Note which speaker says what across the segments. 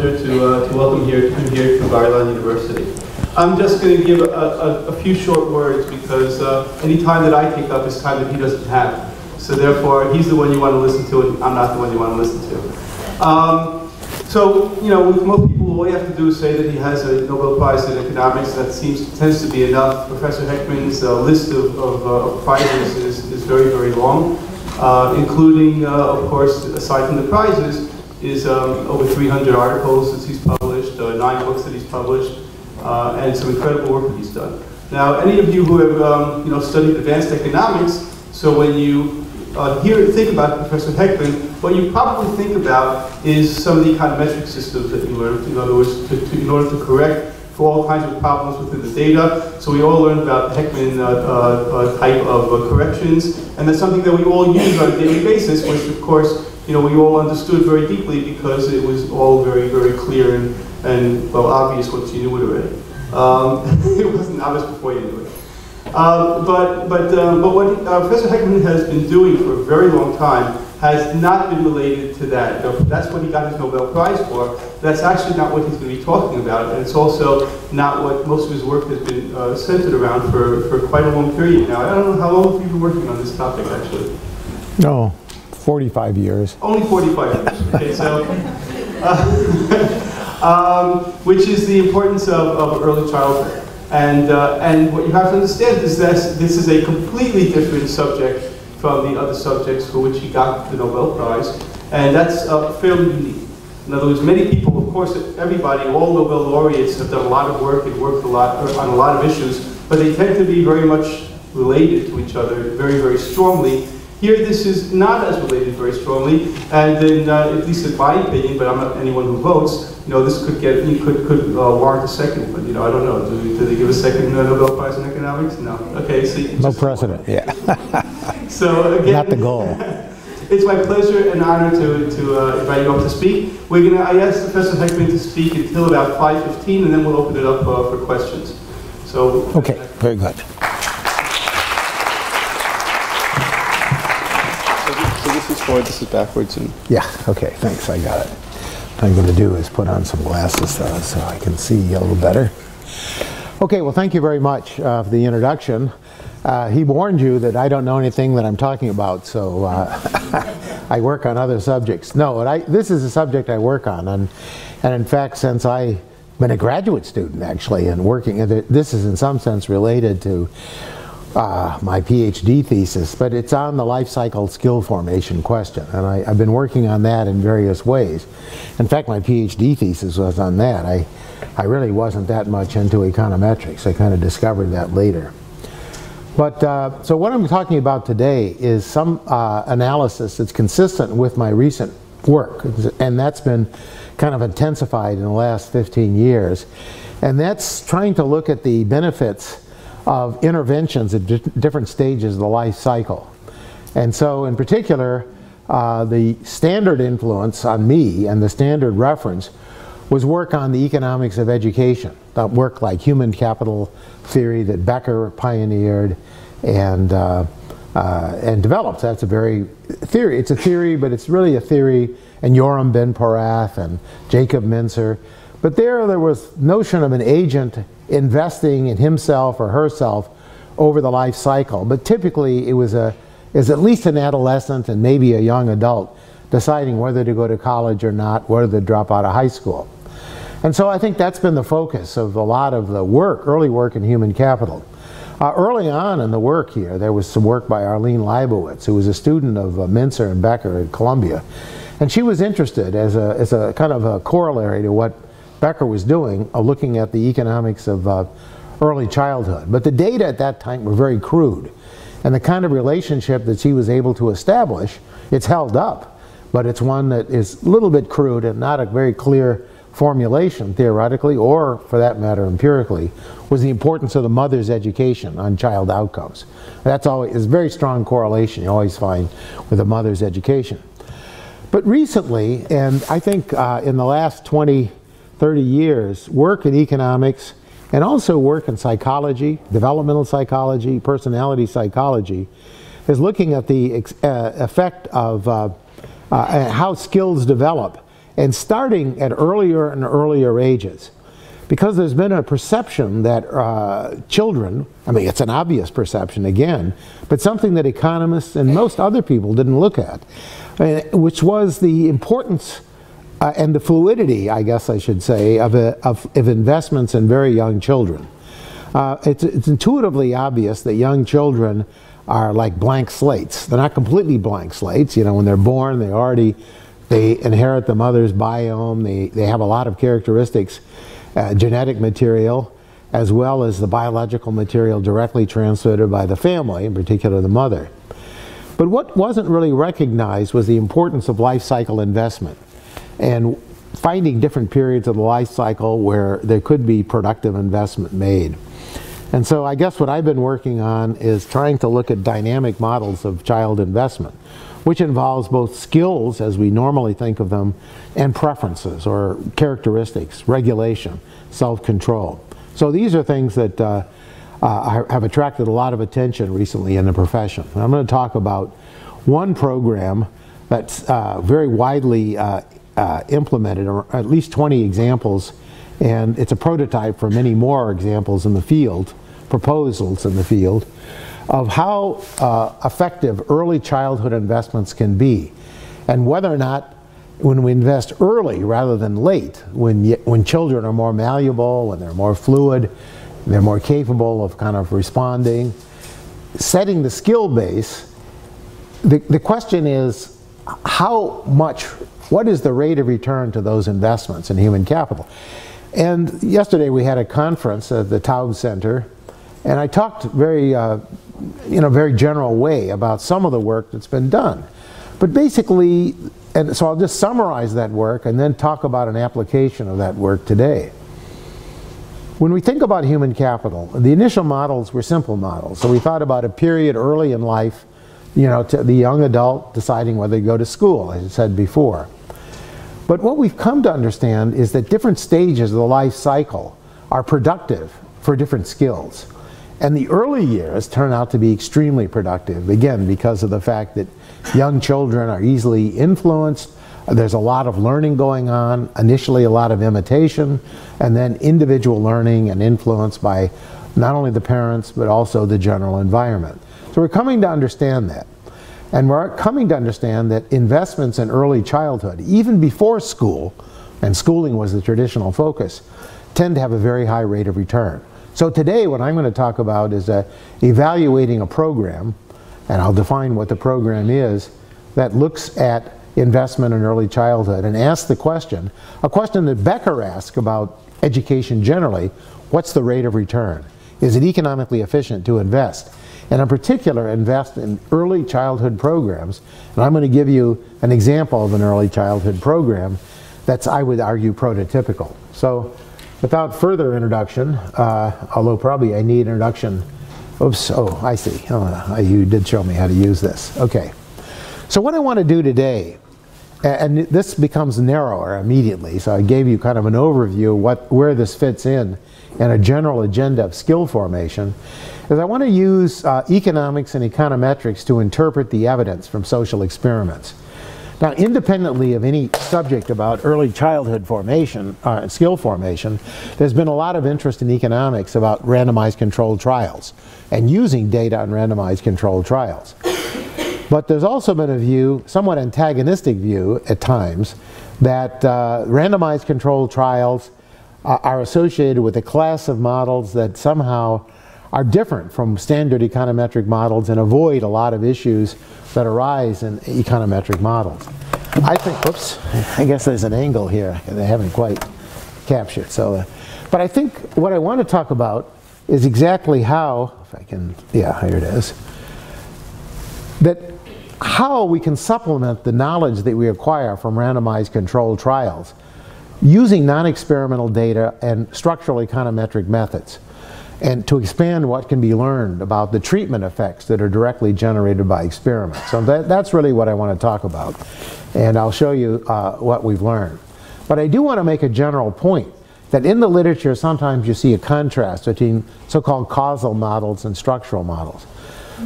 Speaker 1: pleasure to welcome him here to Bar-Ilan University. I'm just going to give a few short words because any time that I take up is time that he doesn't have. So therefore, he's the one you want to listen to, and I'm not the one you want to listen to. So, you know, with most people, all you have to do is say that he has a Nobel Prize in economics. That tends to be enough. Professor Heckman's list of prizes is very, very long, including, of course, aside from the prizes, is over 300 articles that he's published, 9 books that he's published, and some incredible work that he's done. Now, any of you who have, you know, studied advanced economics, so when you think about Professor Heckman, what you probably think about is some of the econometric systems that you learned. In other words, in order to correct for all kinds of problems within the data. So we all learned about the Heckman type of corrections, and that's something that we all use on a daily basis, which of course, you know, we all understood very deeply because it was all very, very clear and well, obvious once you knew it already. It wasn't obvious before you knew it. But what Professor Heckman has been doing for a very long time has not been related to that. That's what he got his Nobel Prize for. That's actually not what he's going to be talking about, and it's also not what most of his work has been centered around for quite a long period now. I don't know how long have you been working on this topic, actually?
Speaker 2: No, 45 years.
Speaker 1: Only 45 years. Okay, so which is the importance of early childhood. And what you have to understand is that this is a completely different subject from the other subjects for which he got the Nobel Prize, and that's fairly unique. In other words, many people, of course, everybody, all Nobel laureates have done a lot of work and worked a lot on a lot of issues, but they tend to be very much related to each other very, very strongly. Here, this is not as related very strongly, and then, at least in my opinion, but I'm not anyone who votes, you know, this could warrant a second, but, you know, I don't know. Do they give a second Nobel Prize in economics? No. Okay, so
Speaker 2: no precedent. Yeah.
Speaker 1: So again,
Speaker 2: not the goal.
Speaker 1: It's my pleasure and honor to invite you up to speak. I asked Professor Heckman to speak until about 5:15, and then we'll open it up for questions. So.
Speaker 2: Okay. Very good.
Speaker 1: This is backwards. And
Speaker 2: yeah, okay, thanks, I got it. What I'm going to do is put on some glasses so I can see a little better. Okay, well, thank you very much for the introduction. He warned you that I don't know anything that I'm talking about, so I work on other subjects. No, this is a subject I work on, and in fact, since I've been a graduate student, actually, and working, this is in some sense related to my PhD thesis, but it's on the life cycle skill formation question, and I've been working on that in various ways. In fact, my PhD thesis was on that. I really wasn't that much into econometrics. I kind of discovered that later. But so what I'm talking about today is some analysis that's consistent with my recent work, and that's been kind of intensified in the last 15 years, and that's trying to look at the benefits of interventions at different stages of the life cycle. And so in particular, the standard influence on me and the standard reference was work on the economics of education, that work like human capital theory that Becker pioneered and developed. That's a very theory. It's a theory, but it's really a theory, and Yoram Ben-Porath and Jacob Mincer. But there was notion of an agent investing in himself or herself over the life cycle. But typically it was at least an adolescent and maybe a young adult deciding whether to go to college or not, whether to drop out of high school. And so I think that's been the focus of a lot of the work, early work in human capital. Early on in the work here, there was some work by Arlene Leibowitz, who was a student of Mincer and Becker at Columbia. And she was interested as a kind of a corollary to what Becker was doing, looking at the economics of early childhood. But the data at that time were very crude. And the kind of relationship that she was able to establish, it's held up, but it's one that is a little bit crude and not a very clear formulation theoretically, or for that matter empirically, was the importance of the mother's education on child outcomes. That's always a very strong correlation you always find with the mother's education. But recently, and I think in the last 20, 30 years, work in economics and also work in psychology, developmental psychology, personality psychology, is looking at the effect of how skills develop and starting at earlier and earlier ages. Because there's been a perception that children, I mean, it's an obvious perception again, but something that economists and most other people didn't look at, which was the importance and the fluidity, I guess I should say, of investments in very young children. It's intuitively obvious that young children are like blank slates. They're not completely blank slates. You know, when they're born, they inherit the mother's biome. They have a lot of characteristics, genetic material, as well as the biological material directly transmitted by the family, in particular the mother. But what wasn't really recognized was the importance of life cycle investment and finding different periods of the life cycle where there could be productive investment made. And so I guess what I've been working on is trying to look at dynamic models of child investment, which involves both skills, as we normally think of them, and preferences or characteristics, regulation, self-control. So these are things that have attracted a lot of attention recently in the profession. And I'm going to talk about one program that's very widely implemented, or at least 20 examples, and it's a prototype for many more examples in the field, proposals in the field, of how effective early childhood investments can be, and whether or not when we invest early rather than late, when children are more malleable, when they're more fluid, they're more capable of kind of responding, setting the skill base, the question is what is the rate of return to those investments in human capital? And yesterday we had a conference at the Taub Center, and I talked very in a very general way about some of the work that's been done. But basically, and so I'll just summarize that work and then talk about an application of that work today. When we think about human capital, the initial models were simple models. So we thought about a period early in life, you know, to the young adult deciding whether to go to school, as I said before. But what we've come to understand is that different stages of the life cycle are productive for different skills. And the early years turn out to be extremely productive, again, because of the fact that young children are easily influenced. There's a lot of learning going on, initially a lot of imitation, and then individual learning and influence by not only the parents, but also the general environment. So we're coming to understand that. And we're coming to understand that investments in early childhood, even before school, and schooling was the traditional focus, tend to have a very high rate of return. So today what I'm going to talk about is evaluating a program, and I'll define what the program is, that looks at investment in early childhood and asks the question, a question that Becker asked about education generally, what's the rate of return? Is it economically efficient to invest? And in particular, invest in early childhood programs. And I'm going to give you an example of an early childhood program that's, I would argue, prototypical. So without further introduction, although probably I need introduction. Oops, oh, I see. Oh, you did show me how to use this. Okay. So what I want to do today, and this becomes narrower immediately, so I gave you kind of an overview of where this fits in and a general agenda of skill formation, is I want to use economics and econometrics to interpret the evidence from social experiments. Now, independently of any subject about early childhood formation, skill formation, there's been a lot of interest in economics about randomized controlled trials and using data on randomized controlled trials. But there's also been a view, somewhat antagonistic view at times, that randomized controlled trials are associated with a class of models that somehow are different from standard econometric models and avoid a lot of issues that arise in econometric models. I think, oops, I guess there's an angle here that I haven't quite captured. So, but I think what I want to talk about is exactly how, if I can, yeah, here it is, that how we can supplement the knowledge that we acquire from randomized controlled trials using non-experimental data and structural econometric methods, and to expand what can be learned about the treatment effects that are directly generated by experiments. So that's really what I want to talk about, and I'll show you what we've learned. But I do want to make a general point that in the literature sometimes you see a contrast between so-called causal models and structural models.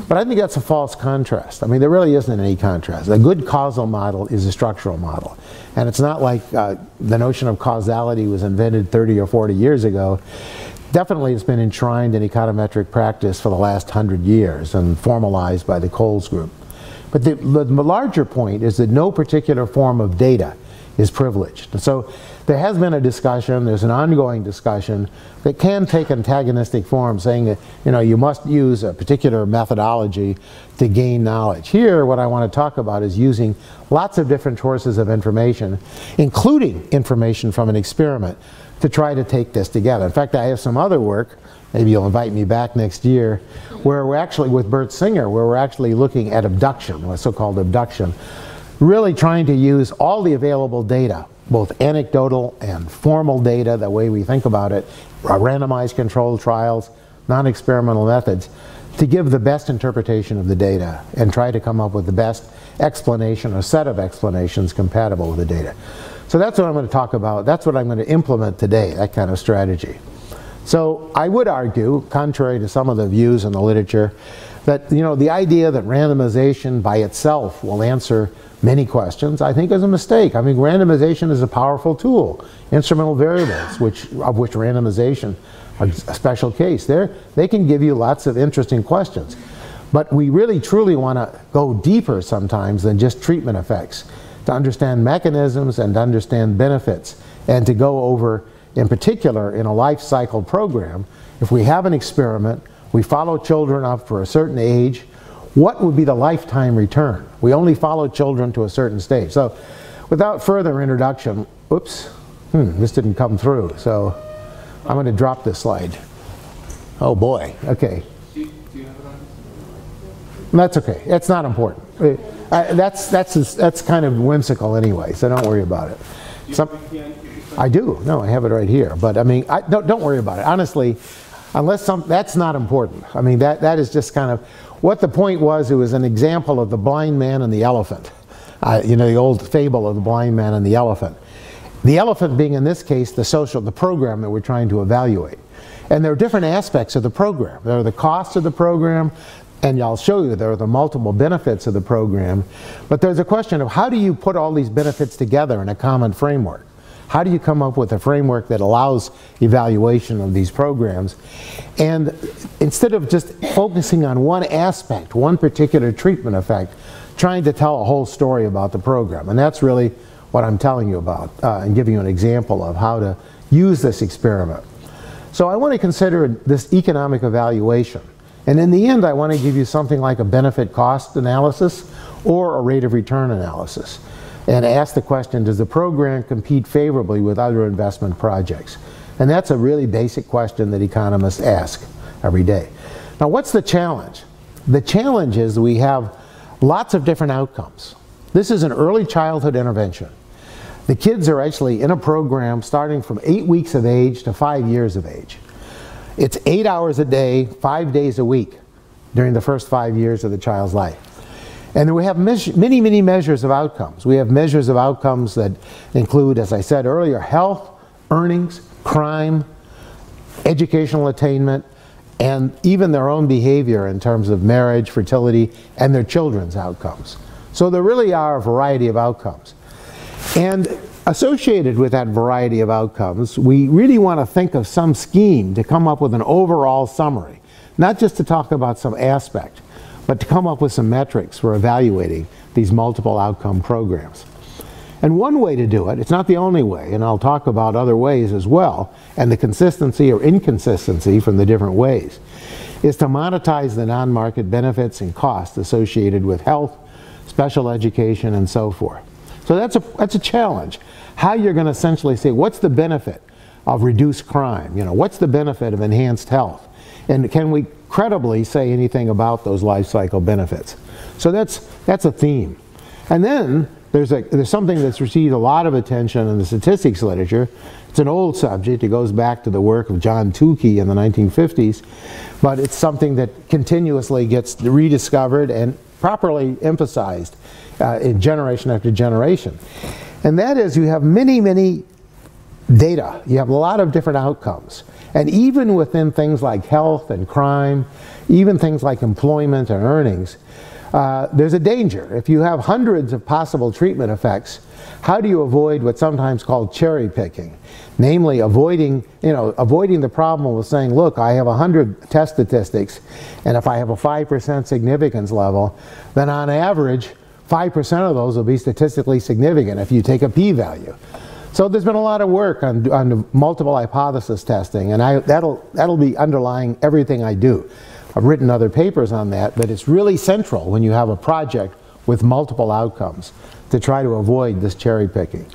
Speaker 2: But I think that's a false contrast. I mean, there really isn't any contrast. A good causal model is a structural model. And it's not like the notion of causality was invented 30 or 40 years ago. Definitely it's been enshrined in econometric practice for the last 100 years and formalized by the Coles group. But the larger point is that no particular form of data is privileged. And so there has been a discussion, there's an ongoing discussion that can take antagonistic form, saying that you must use a particular methodology to gain knowledge. Here, what I want to talk about is using lots of different sources of information, including information from an experiment, to try to take this together. In fact, I have some other work, maybe you'll invite me back next year, where we're actually, with Bert Singer, where we're actually looking at abduction, what's so-called abduction, really trying to use all the available data, both anecdotal and formal data, the way we think about it, randomized controlled trials, non-experimental methods, to give the best interpretation of the data and try to come up with the best explanation or set of explanations compatible with the data. So that's what I'm going to talk about. That's what I'm going to implement today, that kind of strategy. So I would argue, contrary to some of the views in the literature, that the idea that randomization by itself will answer many questions, I think is a mistake. I mean, randomization is a powerful tool. Instrumental variables, of which randomization are a special case. They can give you lots of interesting questions. But we really truly want to go deeper sometimes than just treatment effects, to understand mechanisms and to understand benefits, and to go over, in particular, in a life cycle program, if we have an experiment, we follow children up for a certain age, what would be the lifetime return? We only follow children to a certain stage. So without further introduction, oops, this didn't come through, so I'm going to drop this slide. Oh boy, okay.
Speaker 1: Do you have it on?
Speaker 2: That's okay, it's not important. That's kind of whimsical anyway, so don't worry about it. I do, no, I have it right here, but I mean, don't worry about it. Honestly, unless that's not important. I mean, that is just kind of, what the point was, it was an example of the blind man and the elephant. The old fable of the blind man and the elephant. The elephant being, in this case, the program that we're trying to evaluate. And there are different aspects of the program. There are the costs of the program, and I'll show you there are the multiple benefits of the program. But there's a question of how do you put all these benefits together in a common framework? How do you come up with a framework that allows evaluation of these programs? And instead of just focusing on one aspect, one particular treatment effect, trying to tell a whole story about the program. And that's really what I'm telling you about, and giving you an example of how to use this experiment. So I want to consider this economic evaluation. And in the end, I want to give you something like a benefit cost analysis or a rate of return analysis, and ask the question, does the program compete favorably with other investment projects? And that's a really basic question that economists ask every day. Now, what's the challenge? The challenge is we have lots of different outcomes. This is an early childhood intervention. The kids are actually in a program starting from 8 weeks of age to 5 years of age. It's 8 hours a day, 5 days a week during the first 5 years of the child's life. And then we have many, many measures of outcomes. We have measures of outcomes that include, as I said earlier, health, earnings, crime, educational attainment, and even their own behavior in terms of marriage, fertility, and their children's outcomes. So there really are a variety of outcomes. And associated with that variety of outcomes, we really want to think of some scheme to come up with an overall summary, not just to talk about some aspect, but to come up with some metrics for evaluating these multiple outcome programs. And one way to do it, it's not the only way, and I'll talk about other ways as well, and the consistency or inconsistency from the different ways, is to monetize the non-market benefits and costs associated with health, special education, and so forth. So that's a challenge. How you're going to essentially say, what's the benefit of reduced crime? What's the benefit of enhanced health? And can we credibly say anything about those life cycle benefits? So that's a theme. And then there's something that's received a lot of attention in the statistics literature. It's an old subject. It goes back to the work of John Tukey in the 1950s, but it's something that continuously gets rediscovered and properly emphasized in generation after generation. And that is, you have many, many data. You have a lot of different outcomes. And even within things like health and crime, even things like employment and earnings, there's a danger. If you have hundreds of possible treatment effects, how do you avoid what's sometimes called cherry picking? Namely, avoiding the problem with saying, look, I have 100 test statistics, and if I have a 5% significance level, then on average, 5% of those will be statistically significant if you take a p-value. So there's been a lot of work on multiple hypothesis testing, and that'll be underlying everything I do. I've written other papers on that, but it's really central when you have a project with multiple outcomes to try to avoid this cherry picking.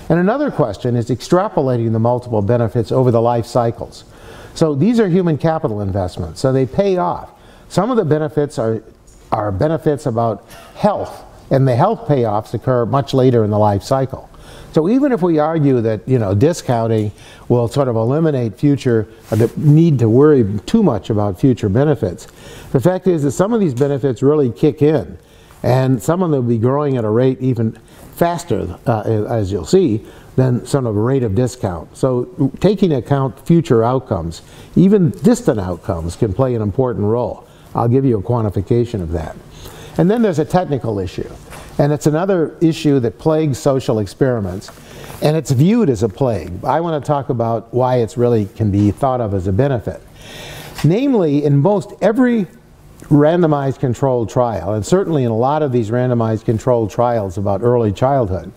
Speaker 2: And another question is extrapolating the multiple benefits over the life cycles. So these are human capital investments, so they pay off. Some of the benefits are benefits about health, and the health payoffs occur much later in the life cycle. So even if we argue that discounting will sort of eliminate the need to worry too much about future benefits, the fact is that some of these benefits really kick in, and some of them will be growing at a rate even faster, as you'll see, than sort of a rate of discount. So taking into account future outcomes, even distant outcomes, can play an important role. I'll give you a quantification of that. And then there's a technical issue. And it's another issue that plagues social experiments, and it's viewed as a plague. I want to talk about why it's really can be thought of as a benefit. Namely, in most every randomized controlled trial, and certainly in a lot of these randomized controlled trials about early childhood,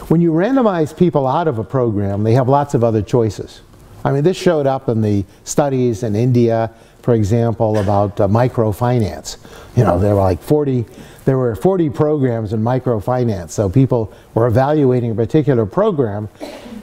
Speaker 2: when you randomize people out of a program, they have lots of other choices. I mean, this showed up in the studies in India, for example, about microfinance. There were 40 programs in microfinance, so people were evaluating a particular program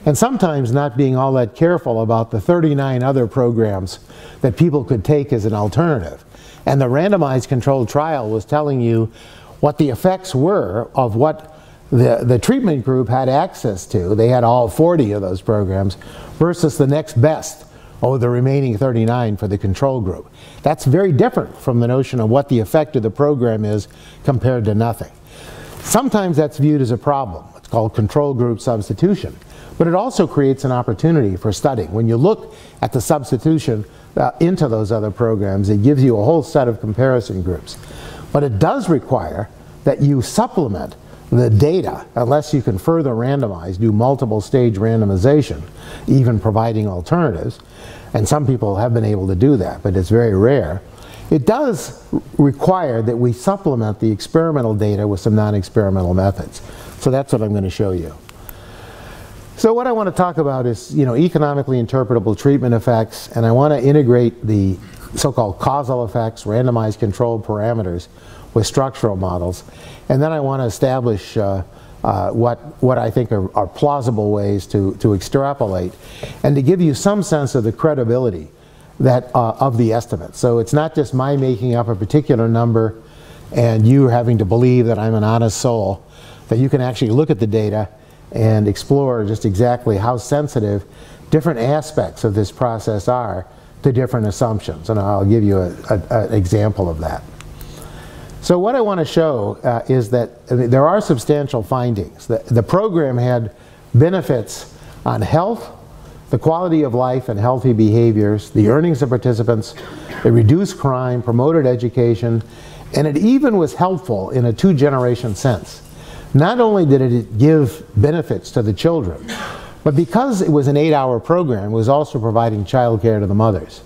Speaker 2: and sometimes not being all that careful about the 39 other programs that people could take as an alternative. And the randomized controlled trial was telling you what the effects were of what the treatment group had access to. They had all 40 of those programs versus the next best, the remaining 39 for the control group. That's very different from the notion of what the effect of the program is compared to nothing. Sometimes that's viewed as a problem. It's called control group substitution. But it also creates an opportunity for studying. When you look at the substitution into those other programs, it gives you a whole set of comparison groups. But it does require that you supplement the data, unless you can further randomize, do multiple stage randomization, even providing alternatives. And some people have been able to do that, but it's very rare. It does require that we supplement the experimental data with some non-experimental methods. So that's what I'm going to show you. So what I want to talk about is, economically interpretable treatment effects, and I want to integrate the so-called causal effects, randomized controlled parameters, with structural models. And then I want to establish what I think are plausible ways to extrapolate and to give you some sense of the credibility of the estimate. So it's not just my making up a particular number and you having to believe that I'm an honest soul, that you can actually look at the data and explore just exactly how sensitive different aspects of this process are to different assumptions. And I'll give you an example of that. So what I want to show is that there are substantial findings. The program had benefits on health, the quality of life and healthy behaviors, the earnings of participants, it reduced crime, promoted education, and it even was helpful in a two-generation sense. Not only did it give benefits to the children, but because it was an 8-hour program, it was also providing child care to the mothers.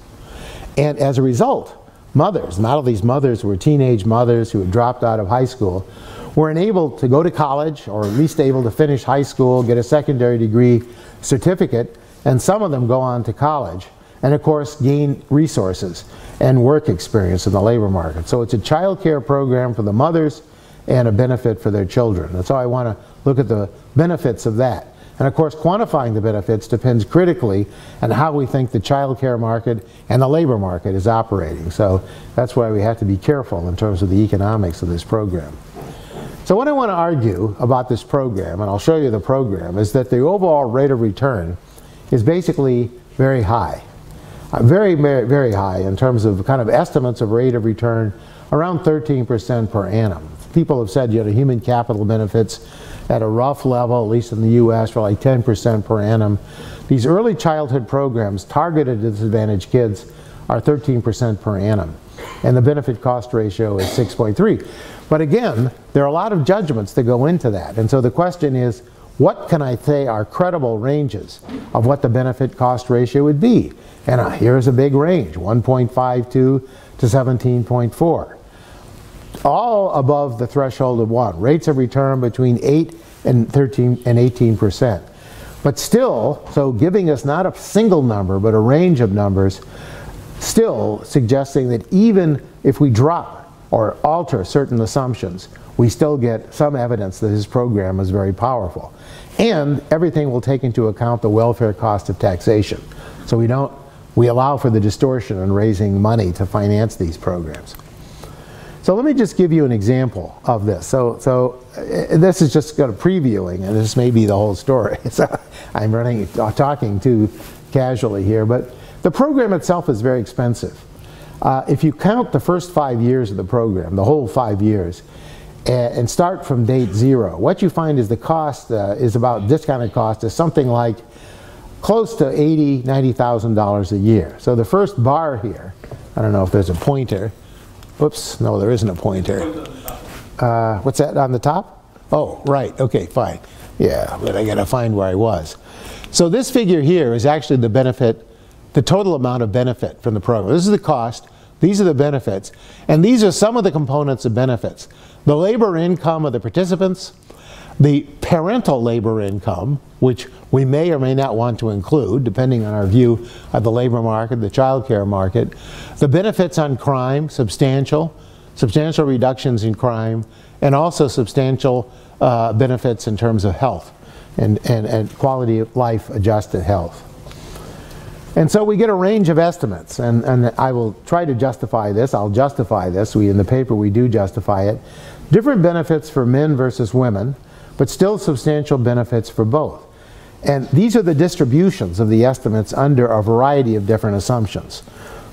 Speaker 2: And as a result, mothers, not all these mothers who were teenage mothers who had dropped out of high school, were enabled to go to college, or at least able to finish high school, get a secondary degree certificate, and some of them go on to college, and of course gain resources and work experience in the labor market. So it's a child care program for the mothers and a benefit for their children. That's how I want to look at the benefits of that. And of course, quantifying the benefits depends critically on how we think the child care market and the labor market is operating. So that's why we have to be careful in terms of the economics of this program. So what I want to argue about this program, and I'll show you the program, is that the overall rate of return is basically very high. Very, very, very high in terms of kind of estimates of rate of return, around 13% per annum. People have said, human capital benefits at a rough level, at least in the US, for like 10% per annum. These early childhood programs targeted at disadvantaged kids are 13% per annum. And the benefit cost ratio is 6.3. But again, there are a lot of judgments that go into that. And so the question is, what can I say are credible ranges of what the benefit cost ratio would be? And here's a big range, 1.52 to 17.4. All above the threshold of 1. Rates of return between 8 and 13 and 18%. But still, so giving us not a single number, but a range of numbers, still suggesting that even if we drop or alter certain assumptions, we still get some evidence that his program is very powerful. And everything will take into account the welfare cost of taxation. So we allow for the distortion in raising money to finance these programs. So let me just give you an example of this. So this is just kind of previewing, and this may be the whole story. So I'm talking too casually here, but the program itself is very expensive. If you count the first 5 years of the program, the whole 5 years, and start from date 0, what you find is the cost is about, discounted cost is something like close to $80,000, $90,000 a year. So the first bar here, I don't know if there's a pointer. Whoops, no, there isn't a pointer. What's that on the top? Oh, right, okay, fine. Yeah, but I gotta find where I was. So this figure here is actually the benefit, the total amount of benefit from the program. This is the cost, these are the benefits, and these are some of the components of benefits. The labor income of the participants, the parental labor income, which we may or may not want to include, depending on our view of the labor market, the child care market, the benefits on crime, substantial reductions in crime, and also substantial benefits in terms of health and quality of life adjusted health. And so we get a range of estimates, and I will try to justify this. I'll justify this. In the paper we do justify it. Different benefits for men versus women, but still substantial benefits for both. And these are the distributions of the estimates under a variety of different assumptions.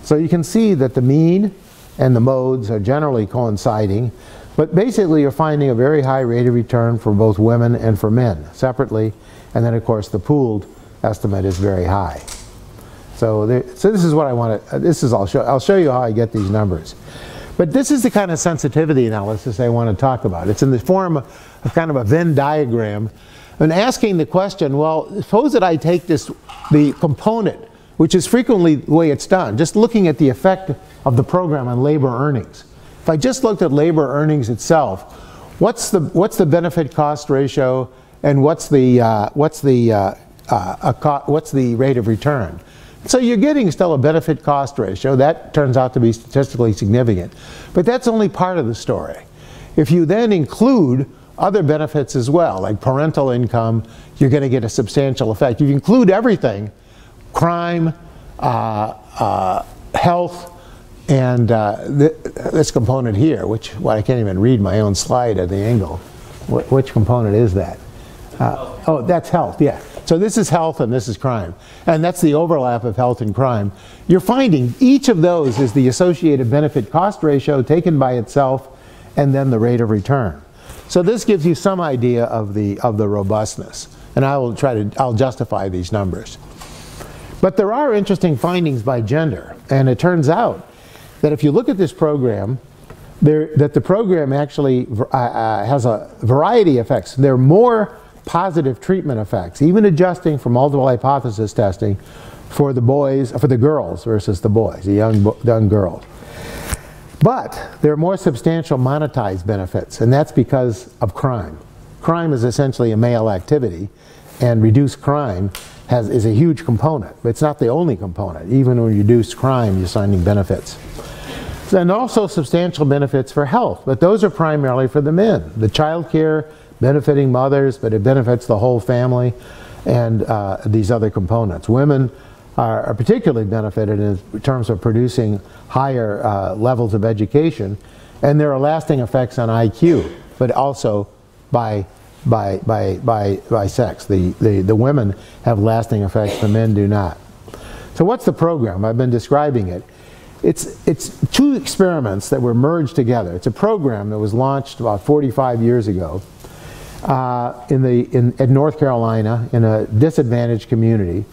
Speaker 2: So you can see that the mean and the modes are generally coinciding, but basically you're finding a very high rate of return for both women and for men separately, and then of course the pooled estimate is very high. So this is what I want to, I'll show you how I get these numbers. But this is the kind of sensitivity analysis I want to talk about. It's in the form of kind of a Venn diagram, and asking the question, well, suppose that I take the component, which is frequently the way it's done, just looking at the effect of the program on labor earnings. If I just looked at labor earnings itself, what's the benefit cost ratio, and what's the rate of return? So you're getting still a benefit cost ratio. That turns out to be statistically significant. But that's only part of the story. If you then include other benefits as well, like parental income, you're going to get a substantial effect. If you include everything, crime, health, and this component here, I can't even read my own slide at the angle. Which component is that? Oh, that's health, yeah. So this is health and this is crime. And that's the overlap of health and crime. You're finding each of those is the associated benefit cost ratio taken by itself and then the rate of return. So this gives you some idea of the robustness. And I'll justify these numbers. But there are interesting findings by gender. And it turns out that if you look at this program, that the program actually has a variety of effects. There are more positive treatment effects, even adjusting for multiple hypothesis testing for the girls versus the boys, the young girls. But there are more substantial monetized benefits, and that's because of crime. Crime is essentially a male activity, and reduced crime is a huge component, but it's not the only component. Even when you reduce crime, you're finding benefits. And also substantial benefits for health, but those are primarily for the men. The child care benefiting mothers, but it benefits the whole family, and these other components. Women are particularly benefited in terms of producing higher levels of education, and there are lasting effects on IQ, but also by sex. The women have lasting effects, the men do not. So what's the program? I've been describing it. It's two experiments that were merged together. It's a program that was launched about 45 years ago. at North Carolina in a disadvantaged community.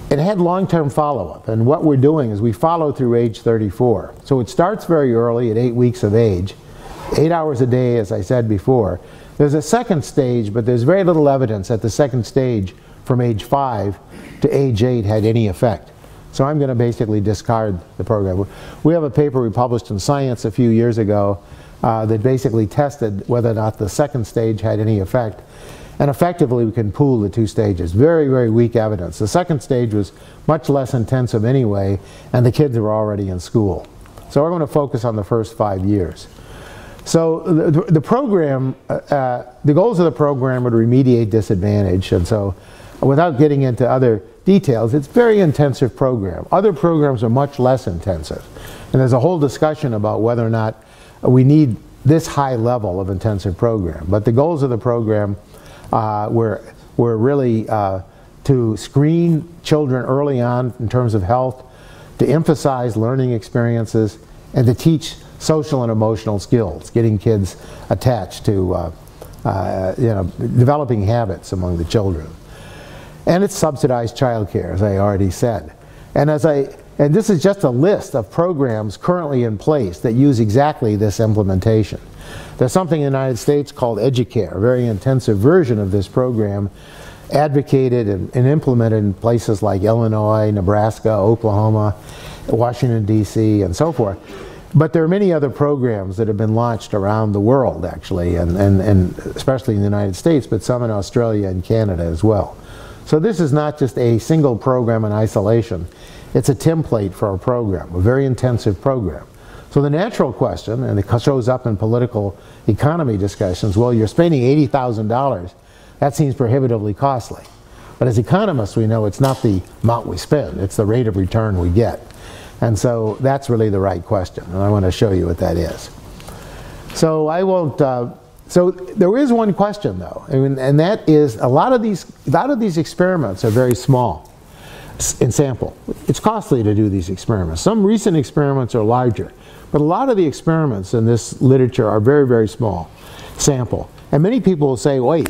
Speaker 2: It had long-term follow-up, and what we're doing is we follow through age 34. So it starts very early at 8 weeks of age, 8 hours a day, as I said before. There's a second stage, but there's very little evidence that the second stage from age 5 to age 8 had any effect. So I'm going to basically discard the program. We have a paper we published in Science a few years ago that basically tested whether or not the second stage had any effect. And effectively, we can pool the two stages. Very, very weak evidence. The second stage was much less intensive anyway, and the kids were already in school. So we're going to focus on the first 5 years. So the program, the goals of the program were to remediate disadvantage. And so without getting into other details, it's a very intensive program. Other programs are much less intensive. And there's a whole discussion about whether or not we need this high level of intensive program. But the goals of the program were really to screen children early on in terms of health, to emphasize learning experiences, and to teach social and emotional skills, getting kids attached to developing habits among the children. And it's subsidized childcare, as I already said. And this is just a list of programs currently in place that use exactly this implementation. There's something in the United States called Educare, a very intensive version of this program, advocated and implemented in places like Illinois, Nebraska, Oklahoma, Washington, D.C., and so forth. But there are many other programs that have been launched around the world, actually, and especially in the United States, but some in Australia and Canada as well. So this is not just a single program in isolation. It's a template for a program, a very intensive program. So the natural question, and it shows up in political economy discussions, well, you're spending $80,000. That seems prohibitively costly. But as economists, we know it's not the amount we spend, it's the rate of return we get. And so that's really the right question, and I want to show you what that is. So I won't, so there is one question though, and that is a lot of these experiments are very small in sample. It's costly to do these experiments. Some recent experiments are larger, but a lot of the experiments in this literature are very, very small sample. And many people will say, wait,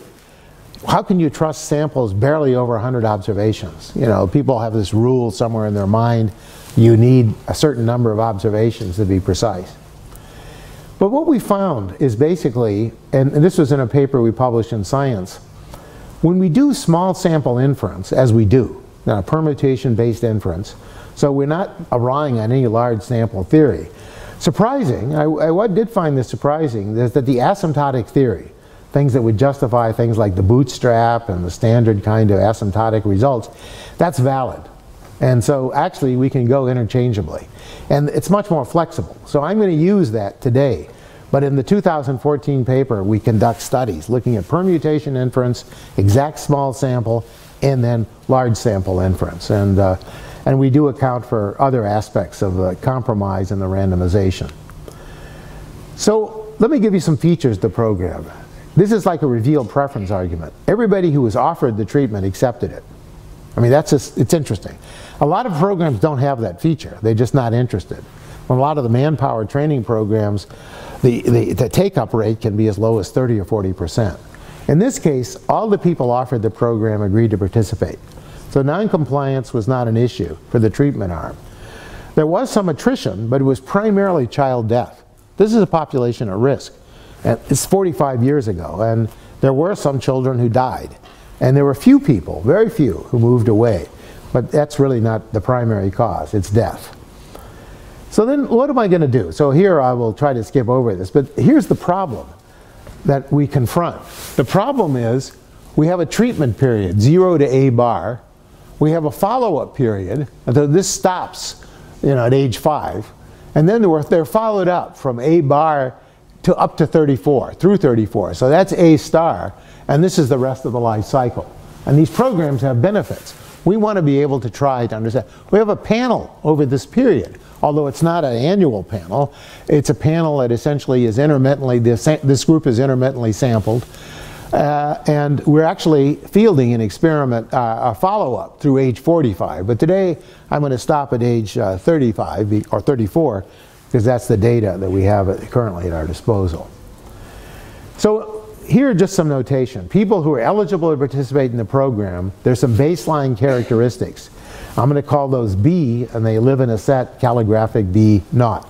Speaker 2: how can you trust samples barely over 100 observations? You know, people have this rule somewhere in their mind, you need a certain number of observations to be precise. But what we found is basically, and this was in a paper we published in Science, when we do small sample inference, as we do, now permutation-based inference, so we're not relying on any large sample theory. Surprising, I did find this surprising, is that the asymptotic theory, things that would justify things like the bootstrap and the standard kind of asymptotic results, that's valid. And so actually we can go interchangeably. And it's much more flexible. So I'm going to use that today. But in the 2014 paper, we conduct studies looking at permutation inference, exact small sample, and then large sample inference. And we do account for other aspects of the compromise and the randomization. So let me give you some features of the program. This is like a revealed preference argument. Everybody who was offered the treatment accepted it. I mean, it's interesting. A lot of programs don't have that feature. They're just not interested. On a lot of the manpower training programs, the take-up rate can be as low as 30 or 40%. In this case, all the people offered the program agreed to participate. So non-compliance was not an issue for the treatment arm. There was some attrition, but it was primarily child death. This is a population at risk. And it's 45 years ago, and there were some children who died. And there were few people, very few, who moved away. But that's really not the primary cause, it's death. So then what am I going to do? So here I will try to skip over this, but here's the problem that we confront. The problem is we have a treatment period, 0 to A bar. We have a follow-up period, until this stops at age 5. And then they're followed up from A bar to up to 34, through 34. So that's A star, and this is the rest of the life cycle. And these programs have benefits. We want to be able to try to understand. We have a panel over this period, although it's not an annual panel. It's a panel that essentially is intermittently, this group is intermittently sampled. And we're actually fielding an experiment, a follow-up through age 45. But today, I'm going to stop at age 35 or 34, because that's the data that we have currently at our disposal. So here are just some notation. People who are eligible to participate in the program, there's some baseline characteristics. I'm going to call those B, and they live in a set calligraphic B naught.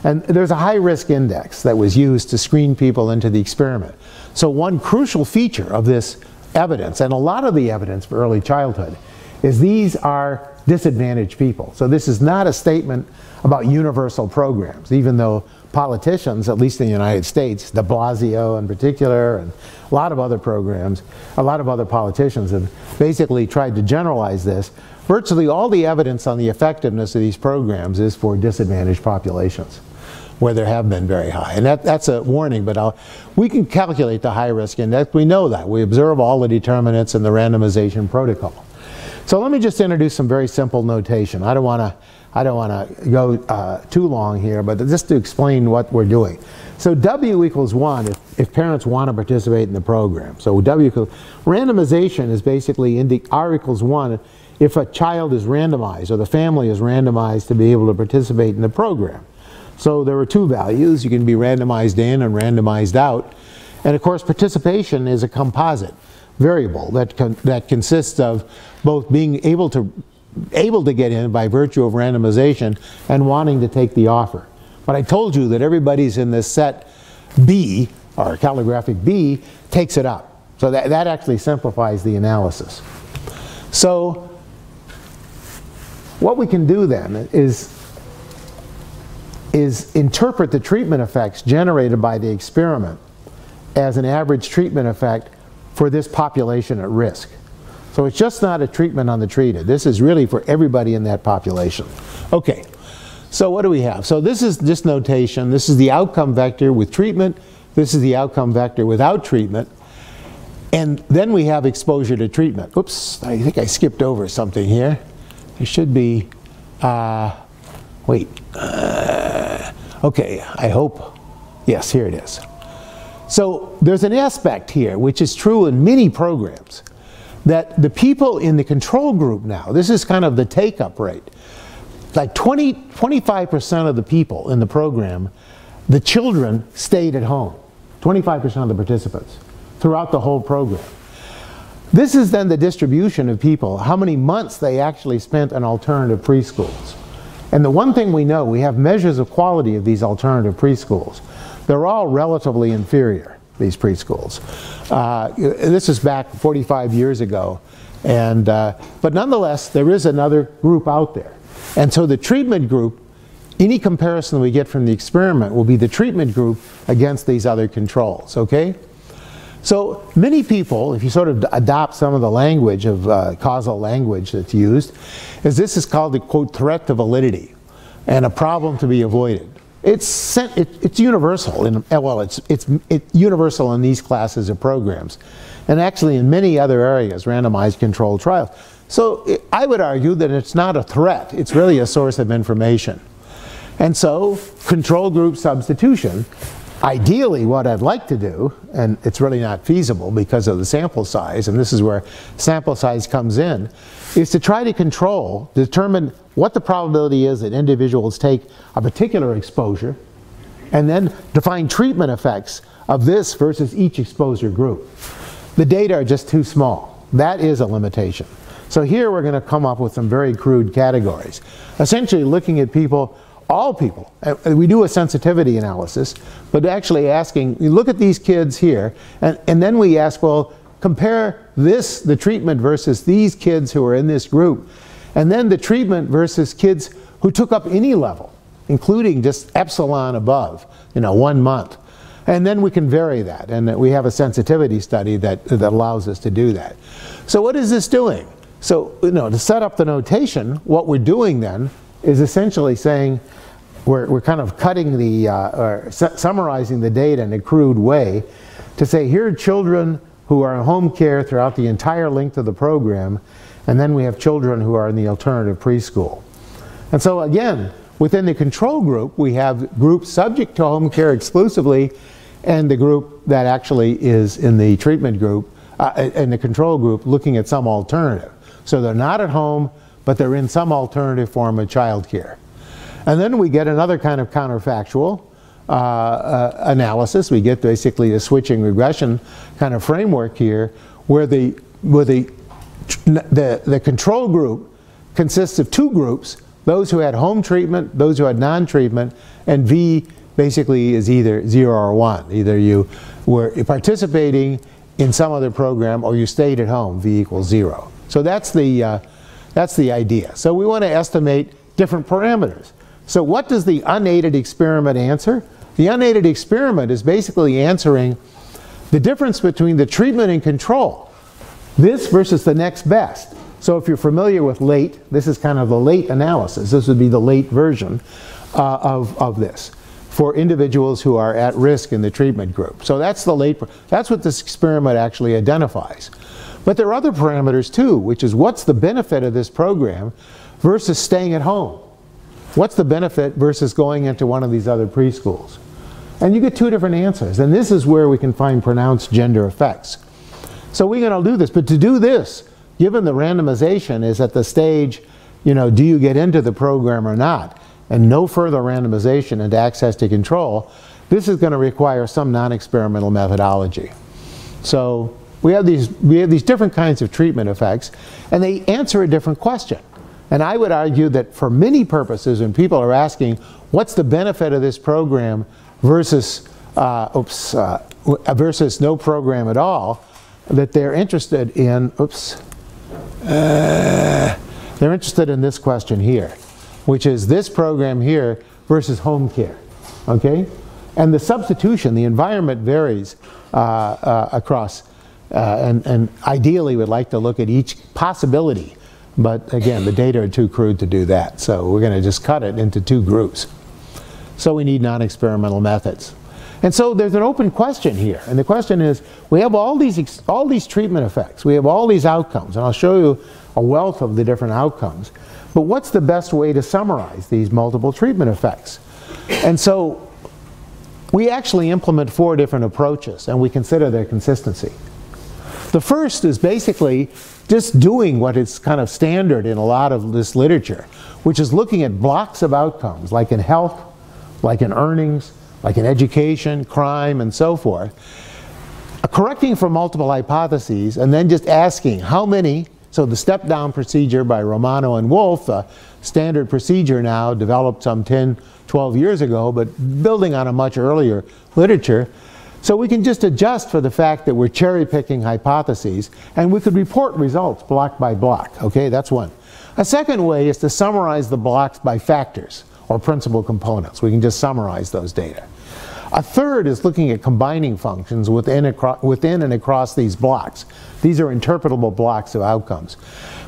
Speaker 2: And there's a high risk index that was used to screen people into the experiment. So one crucial feature of this evidence, and a lot of the evidence for early childhood, is these are disadvantaged people. So this is not a statement about universal programs, even though politicians, at least in the United States, de Blasio in particular, and a lot of other programs, a lot of other politicians have basically tried to generalize this. Virtually all the evidence on the effectiveness of these programs is for disadvantaged populations, where there have been very high. And that's a warning, but we can calculate the high risk index. We know that. We observe all the determinants in the randomization protocol. So let me just introduce some very simple notation. I don't want to go too long here, but just to explain what we're doing. So W equals 1 if parents want to participate in the program. So W equals, randomization is basically R equals 1 if a child is randomized or the family is randomized to be able to participate in the program. So there are two values. You can be randomized in and randomized out. And of course, participation is a composite variable that consists of both being able to get in by virtue of randomization and wanting to take the offer. But I told you that everybody's in this set B, or calligraphic B, takes it up. So that actually simplifies the analysis. So what we can do then is interpret the treatment effects generated by the experiment as an average treatment effect for this population at risk. So it's just not a treatment on the treated. This is really for everybody in that population. Okay, so what do we have? So this is just notation. This is the outcome vector with treatment. This is the outcome vector without treatment. And then we have exposure to treatment. Oops, I think I skipped over something here. It should be, okay, I hope, yes, here it is. So there's an aspect here, which is true in many programs, that the people in the control group now, this is kind of the take-up rate, like 25% of the people in the program, the children stayed at home, 25% of the participants throughout the whole program. This is then the distribution of people, how many months they actually spent in alternative preschools. And the one thing we know, we have measures of quality of these alternative preschools. They're all relatively inferior, these preschools. This is back 45 years ago. And, but nonetheless, there is another group out there. And so the treatment group, any comparison we get from the experiment will be the treatment group against these other controls, okay? So many people, if you sort of adopt some of the language of causal language that's used, this is called the, quote, threat to validity and a problem to be avoided. It's universal, it's universal in these classes of programs, and actually in many other areas, randomized controlled trials. So I would argue that it's not a threat, it's really a source of information. And so control group substitution, ideally what I'd like to do, and it's really not feasible because of the sample size, and this is where sample size comes in, is to try to determine what the probability is that individuals take a particular exposure, and then define treatment effects of this versus each exposure group. The data are just too small. That is a limitation. So here we're going to come up with some very crude categories. Essentially looking at people, all people. We do a sensitivity analysis, but actually asking, you look at these kids here, and then we ask, well, compare this, the treatment versus these kids who are in this group, and then the treatment versus kids who took up any level, including just epsilon above, 1 month. And then we can vary that, and we have a sensitivity study that allows us to do that. So what is this doing? So, to set up the notation, what we're doing then is essentially saying, we're kind of cutting the, or summarizing the data in a crude way to say, here are children who are in home care throughout the entire length of the program, and then we have children who are in the alternative preschool. And so again, within the control group, we have groups subject to home care exclusively, and the group that actually is in the treatment group, in the control group, looking at some alternative. So they're not at home, but they're in some alternative form of child care. And then we get another kind of counterfactual, analysis. We get basically a switching regression kind of framework here, where the control group consists of two groups, those who had home treatment, those who had non-treatment, and V basically is either 0 or 1. Either you were participating in some other program or you stayed at home, V equals 0. So that's the idea. So we want to estimate different parameters. So what does the unaided experiment answer? The unaided experiment is basically answering the difference between the treatment and control, this versus the next best. So if you're familiar with late, this is kind of the late analysis. This would be the late version of this for individuals who are at risk in the treatment group. So that's the late, that's what this experiment actually identifies. But there are other parameters too, which is what's the benefit of this program versus staying at home? What's the benefit versus going into one of these other preschools? And you get two different answers. And this is where we can find pronounced gender effects. So we're going to do this. But to do this, given the randomization is at the stage, you know, do you get into the program or not? And no further randomization into access to control, this is going to require some non-experimental methodology. So we have these different kinds of treatment effects, and they answer a different question. And I would argue that for many purposes, when people are asking, what's the benefit of this program versus, versus no program at all, that they're interested in, they're interested in this question here, which is this program here versus home care, okay? And the substitution, the environment varies across, and ideally we'd like to look at each possibility. But again, the data are too crude to do that. So we're going to just cut it into two groups. So we need non-experimental methods. And so there's an open question here. And the question is, we have all these treatment effects. We have all these outcomes. And I'll show you a wealth of the different outcomes. But what's the best way to summarize these multiple treatment effects? And so we actually implement 4 different approaches, and we consider their consistency. The first is basically just doing what is kind of standard in a lot of this literature, which is looking at blocks of outcomes, like in health, like in earnings, like in education, crime, and so forth, correcting for multiple hypotheses, and then just asking how many. So the step-down procedure by Romano and Wolf, a standard procedure now developed some 10, 12 years ago, but building on a much earlier literature. So we can just adjust for the fact that we're cherry-picking hypotheses, and we could report results block by block. Okay, that's one. A second way is to summarize the blocks by factors or principal components. We can just summarize those data. A third is looking at combining functions within and across these blocks. These are interpretable blocks of outcomes.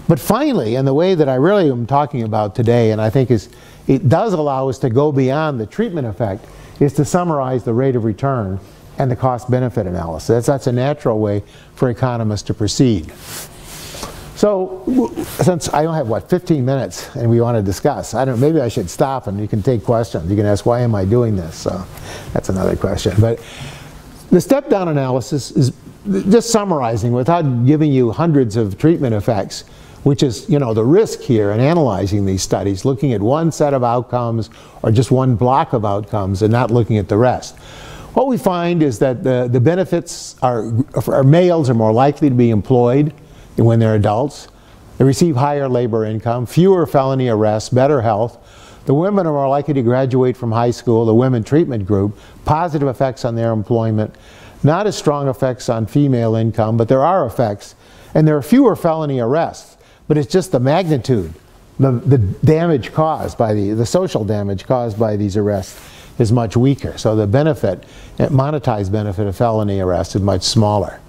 Speaker 2: But finally, and the way that I really am talking about today, and I think it does allow us to go beyond the treatment effect, is to summarize the rate of return and the cost-benefit analysis. That's a natural way for economists to proceed. So, since I only have, what, 15 minutes, and we want to discuss, I don't know, maybe I should stop and you can take questions. You can ask, why am I doing this? So, that's another question. But the step-down analysis is just summarizing without giving you hundreds of treatment effects, which is, you know, the risk here in analyzing these studies, looking at one set of outcomes or just one block of outcomes and not looking at the rest. What we find is that the benefits are males are more likely to be employed when they're adults. They receive higher labor income, fewer felony arrests, better health. The women are more likely to graduate from high school, the women treatment group, positive effects on their employment, not as strong effects on female income, but there are effects. And there are fewer felony arrests, but it's just the magnitude, the damage caused by the social damage caused by these arrests is much weaker. So the benefit, monetized benefit of felony arrest is much smaller.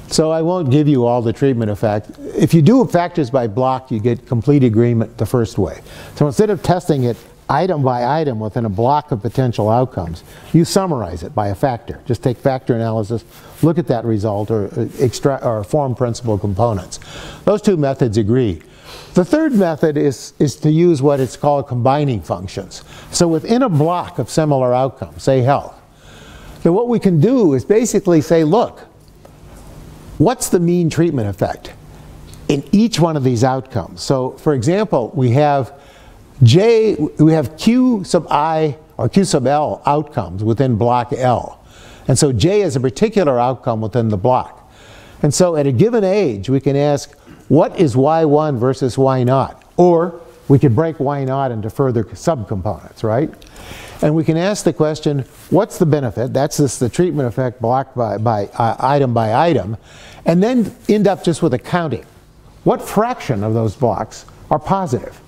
Speaker 2: So I won't give you all the treatment effect. If you do factors by block, you get complete agreement the first way. So instead of testing it item by item within a block of potential outcomes, you summarize it by a factor. Just take factor analysis, look at that result, or form principal components. Those two methods agree. The third method is to use what is called combining functions. So within a block of similar outcomes, say health, then what we can do is basically say, look, what's the mean treatment effect in each one of these outcomes? So for example, we have Q sub I or Q sub L outcomes within block L. And so J is a particular outcome within the block. And so at a given age, we can ask, what is Y1 versus Y0? Or we could break Y0 into further subcomponents, right? And we can ask the question, what's the benefit? That's just the treatment effect block by item, and then end up just with a counting. What fraction of those blocks are positive?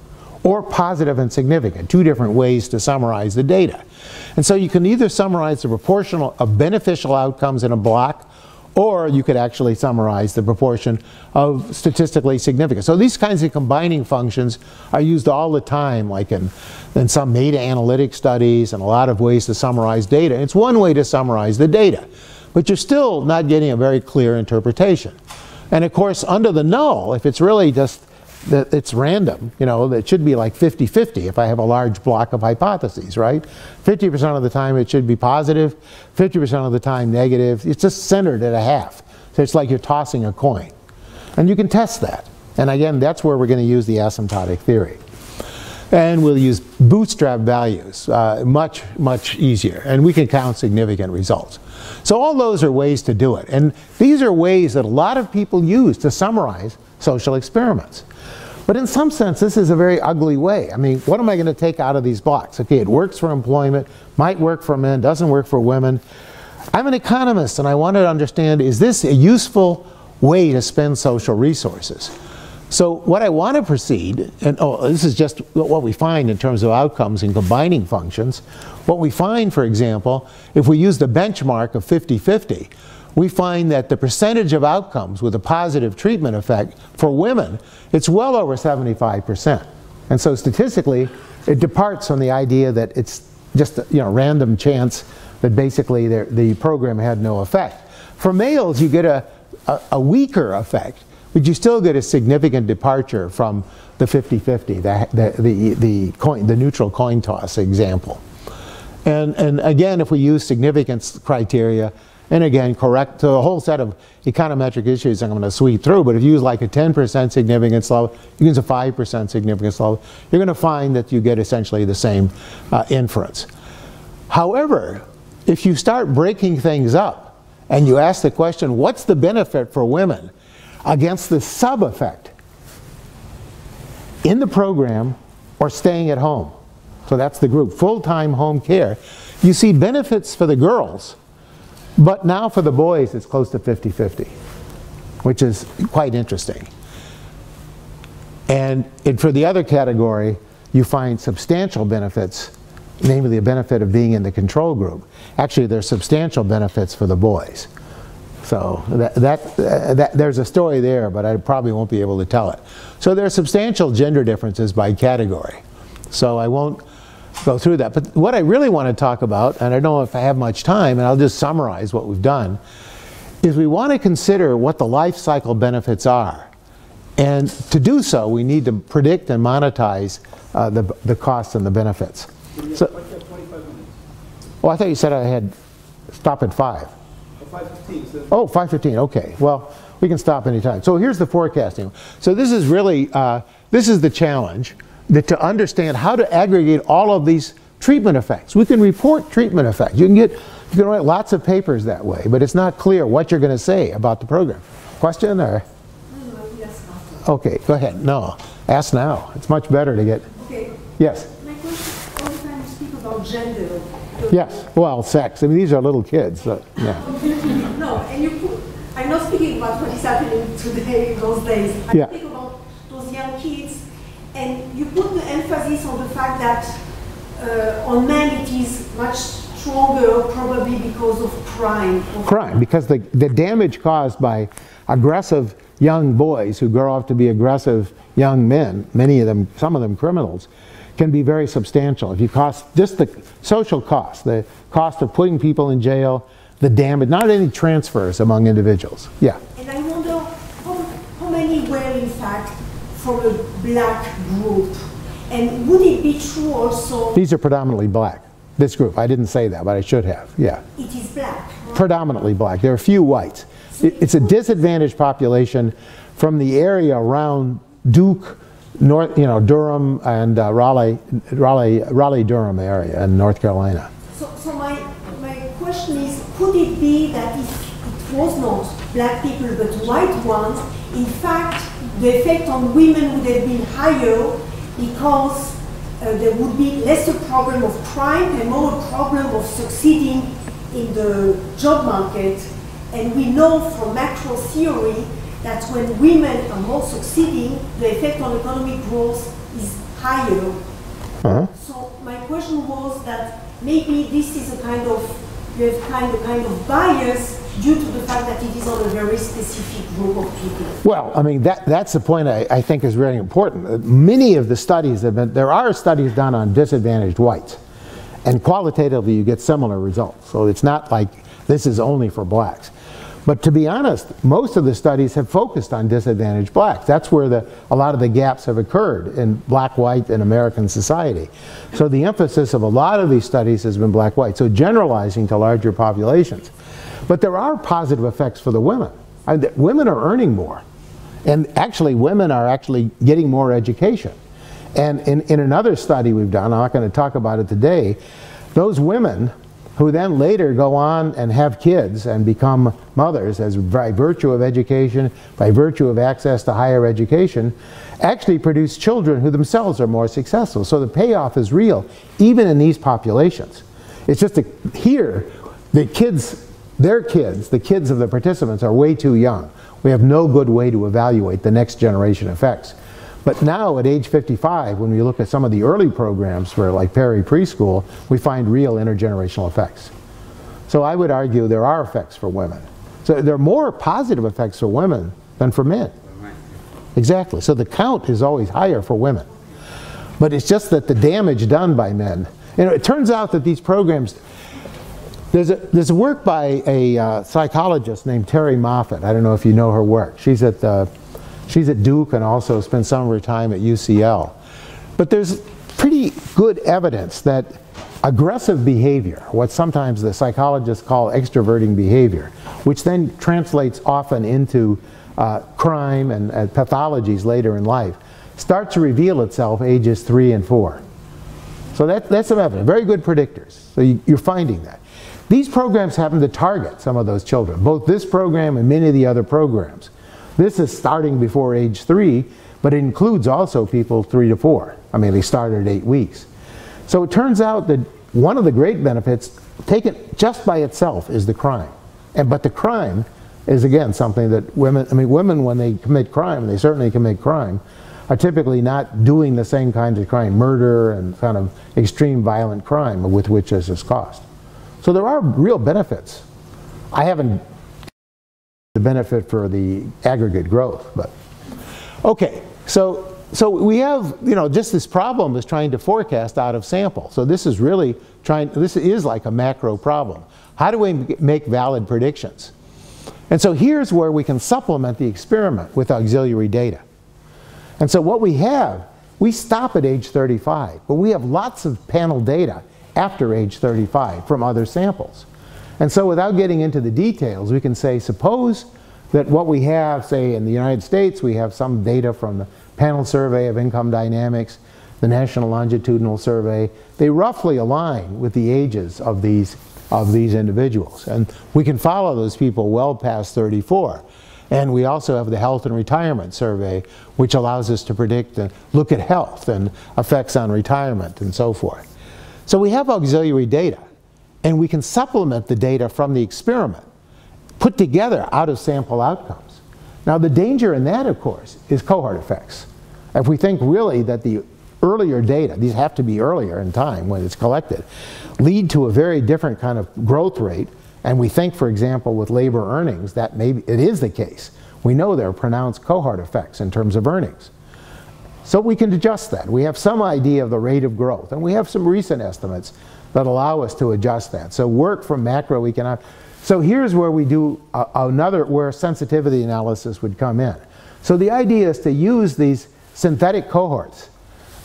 Speaker 2: Or positive and significant, two different ways to summarize the data. And so you can either summarize the proportion of beneficial outcomes in a block, or you could actually summarize the proportion of statistically significant. So these kinds of combining functions are used all the time, like in some meta-analytic studies and a lot of ways to summarize data. It's one way to summarize the data, but you're still not getting a very clear interpretation. And of course, under the null, if it's really just that it's random, you know, it should be like 50-50 if I have a large block of hypotheses, right? 50% of the time it should be positive, 50% of the time negative. It's just centered at a half. So it's like you're tossing a coin. And you can test that. And again, that's where we're going to use the asymptotic theory. And we'll use bootstrap values, much, much easier. And we can count significant results. So all those are ways to do it. And these are ways that a lot of people use to summarize social experiments. But in some sense, this is a very ugly way. I mean, what am I going to take out of these blocks? Okay, it works for employment, might work for men, doesn't work for women. I'm an economist, and I want to understand, is this a useful way to spend social resources? So what I want to proceed, and this is just what we find in terms of outcomes in combining functions. What we find, for example, if we use the benchmark of 50-50, we find that the percentage of outcomes with a positive treatment effect for women, it's well over 75%. And so statistically, it departs from the idea that it's just random chance that basically the program had no effect. For males, you get a weaker effect, but you still get a significant departure from the 50-50, the neutral coin toss example. And again, if we use significance criteria, and again, correct to a whole set of econometric issues I'm going to sweep through, but if you use like a 10% significance level, you use a 5% significance level, you're going to find that you get essentially the same inference. However, if you start breaking things up and you ask the question, what's the benefit for women against the sub-effect in the program or staying at home? So that's the group, full-time home care. You see benefits for the girls, but now for the boys it's close to 50-50, which is quite interesting. And for the other category, you find substantial benefits, namely the benefit of being in the control group. Actually, there's substantial benefits for the boys. So there's a story there, but I probably won't be able to tell it. So there are substantial gender differences by category. So I won't go through that. But what I really want to talk about, and I don't know if I have much time, and I'll just summarize what we've done, is we want to consider what the life cycle benefits are. And to do so, we need to predict and monetize the costs and the benefits. So, oh, I thought you said I had stop at 5.
Speaker 1: 5:15. So.
Speaker 2: Oh, 5:15, okay. Well, we can stop anytime. So here's the forecasting. So this is really, this is the challenge, that to understand how to aggregate all of these treatment effects. We can report treatment effects. You can write lots of papers that way, but it's not clear what you're going to say about the program. Question or? Okay, go ahead. No, ask now. It's much better to get. Okay. Yes.
Speaker 3: My question, all the time you speak about gender.
Speaker 2: Yes. Well, sex. I mean, these are little kids. So, yeah.
Speaker 3: No, and you put. I'm not speaking about what is happening today in those days. I speak about those young kids. And you put the emphasis on the fact that on men it is much stronger, probably because of crime.
Speaker 2: Crime, because the damage caused by aggressive young boys who grow up to be aggressive young men, many of them, some of them criminals, can be very substantial. If you cost just the social cost, the cost of putting people in jail, the damage, not any transfers among individuals. Yeah.
Speaker 3: And I wonder how many were in fact from a black group, and would it be true also?
Speaker 2: These are predominantly black. This group, I didn't say that, but I should have. Yeah.
Speaker 3: It is black. Right?
Speaker 2: Predominantly black. There are a few whites. So it's a disadvantaged population from the area around Duke Durham and Raleigh-Durham area in North Carolina.
Speaker 3: So my question is, could it be that if it was not black people but white ones, in fact, the effect on women would have been higher because there would be less a problem of crime and more a problem of succeeding in the job market? And we know from macro theory that when women are more succeeding, the effect on economic growth is higher. So my question was that maybe this is a kind of, you have kind of bias due to the fact that it is on a very specific group of people.
Speaker 2: Well, I mean, that's the point I think is very important. Many of the studies have been, there are studies done on disadvantaged whites, and qualitatively you get similar results. So it's not like this is only for blacks. But to be honest, most of the studies have focused on disadvantaged blacks. That's where a lot of the gaps have occurred in black-white in American society. So the emphasis of a lot of these studies has been black-white, so generalizing to larger populations. But there are positive effects for the women. Women are earning more. And actually, women are actually getting more education. And in another study we've done, I'm not going to talk about it today, those women who then later go on and have kids and become mothers as by virtue of education, by virtue of access to higher education, actually produce children who themselves are more successful. So the payoff is real, even in these populations. It's just here, the kids, their kids, the kids of the participants are way too young. We have no good way to evaluate the next generation effects. But now at age 55, when we look at some of the early programs for like Perry preschool, we find real intergenerational effects. So I would argue there are effects for women. So there are more positive effects for women than for men. Exactly. So the count is always higher for women. But it's just that the damage done by men, it turns out that these programs, there's a work by a psychologist named Terry Moffat. I don't know if you know her work. She's at Duke and also spent some of her time at UCL. But there's pretty good evidence that aggressive behavior, what sometimes the psychologists call extroverting behavior, which then translates often into crime and pathologies later in life, starts to reveal itself ages 3 and 4. So that's some evidence, very good predictors. So you're finding that. These programs happen to target some of those children, both this program and many of the other programs. This is starting before age 3, but it includes also people 3 to 4. I mean, they start at 8 weeks. So it turns out that one of the great benefits, taken just by itself, is the crime. But the crime is, again, something that women when they commit crime, and they certainly commit crime, are typically not doing the same kinds of crime, murder and kind of extreme violent crime with which this is caused. So there are real benefits. I haven't the benefit for the aggregate growth, but okay. So we have, just this problem is trying to forecast out of sample. So this is really this is like a macro problem. How do we make valid predictions? And so here's where we can supplement the experiment with auxiliary data. And so what we stop at age 35, but we have lots of panel data after age 35 from other samples. And so without getting into the details, we can say, suppose that what we have, say in the United States, we have some data from the panel survey of income dynamics, the National Longitudinal Survey. They roughly align with the ages of these individuals. And we can follow those people well past 34. And we also have the Health and Retirement Survey, which allows us to predict and look at health and effects on retirement and so forth. So we have auxiliary data, and we can supplement the data from the experiment, put together out-of-sample outcomes. Now the danger in that, of course, is cohort effects. If we think really that the earlier data, these have to be earlier in time when it's collected, lead to a very different kind of growth rate, and we think, for example, with labor earnings, that maybe it is the case. We know there are pronounced cohort effects in terms of earnings. So we can adjust that. We have some idea of the rate of growth, and we have some recent estimates that allow us to adjust that. So work from macroeconomic. So here's where we do where sensitivity analysis would come in. So the idea is to use these synthetic cohorts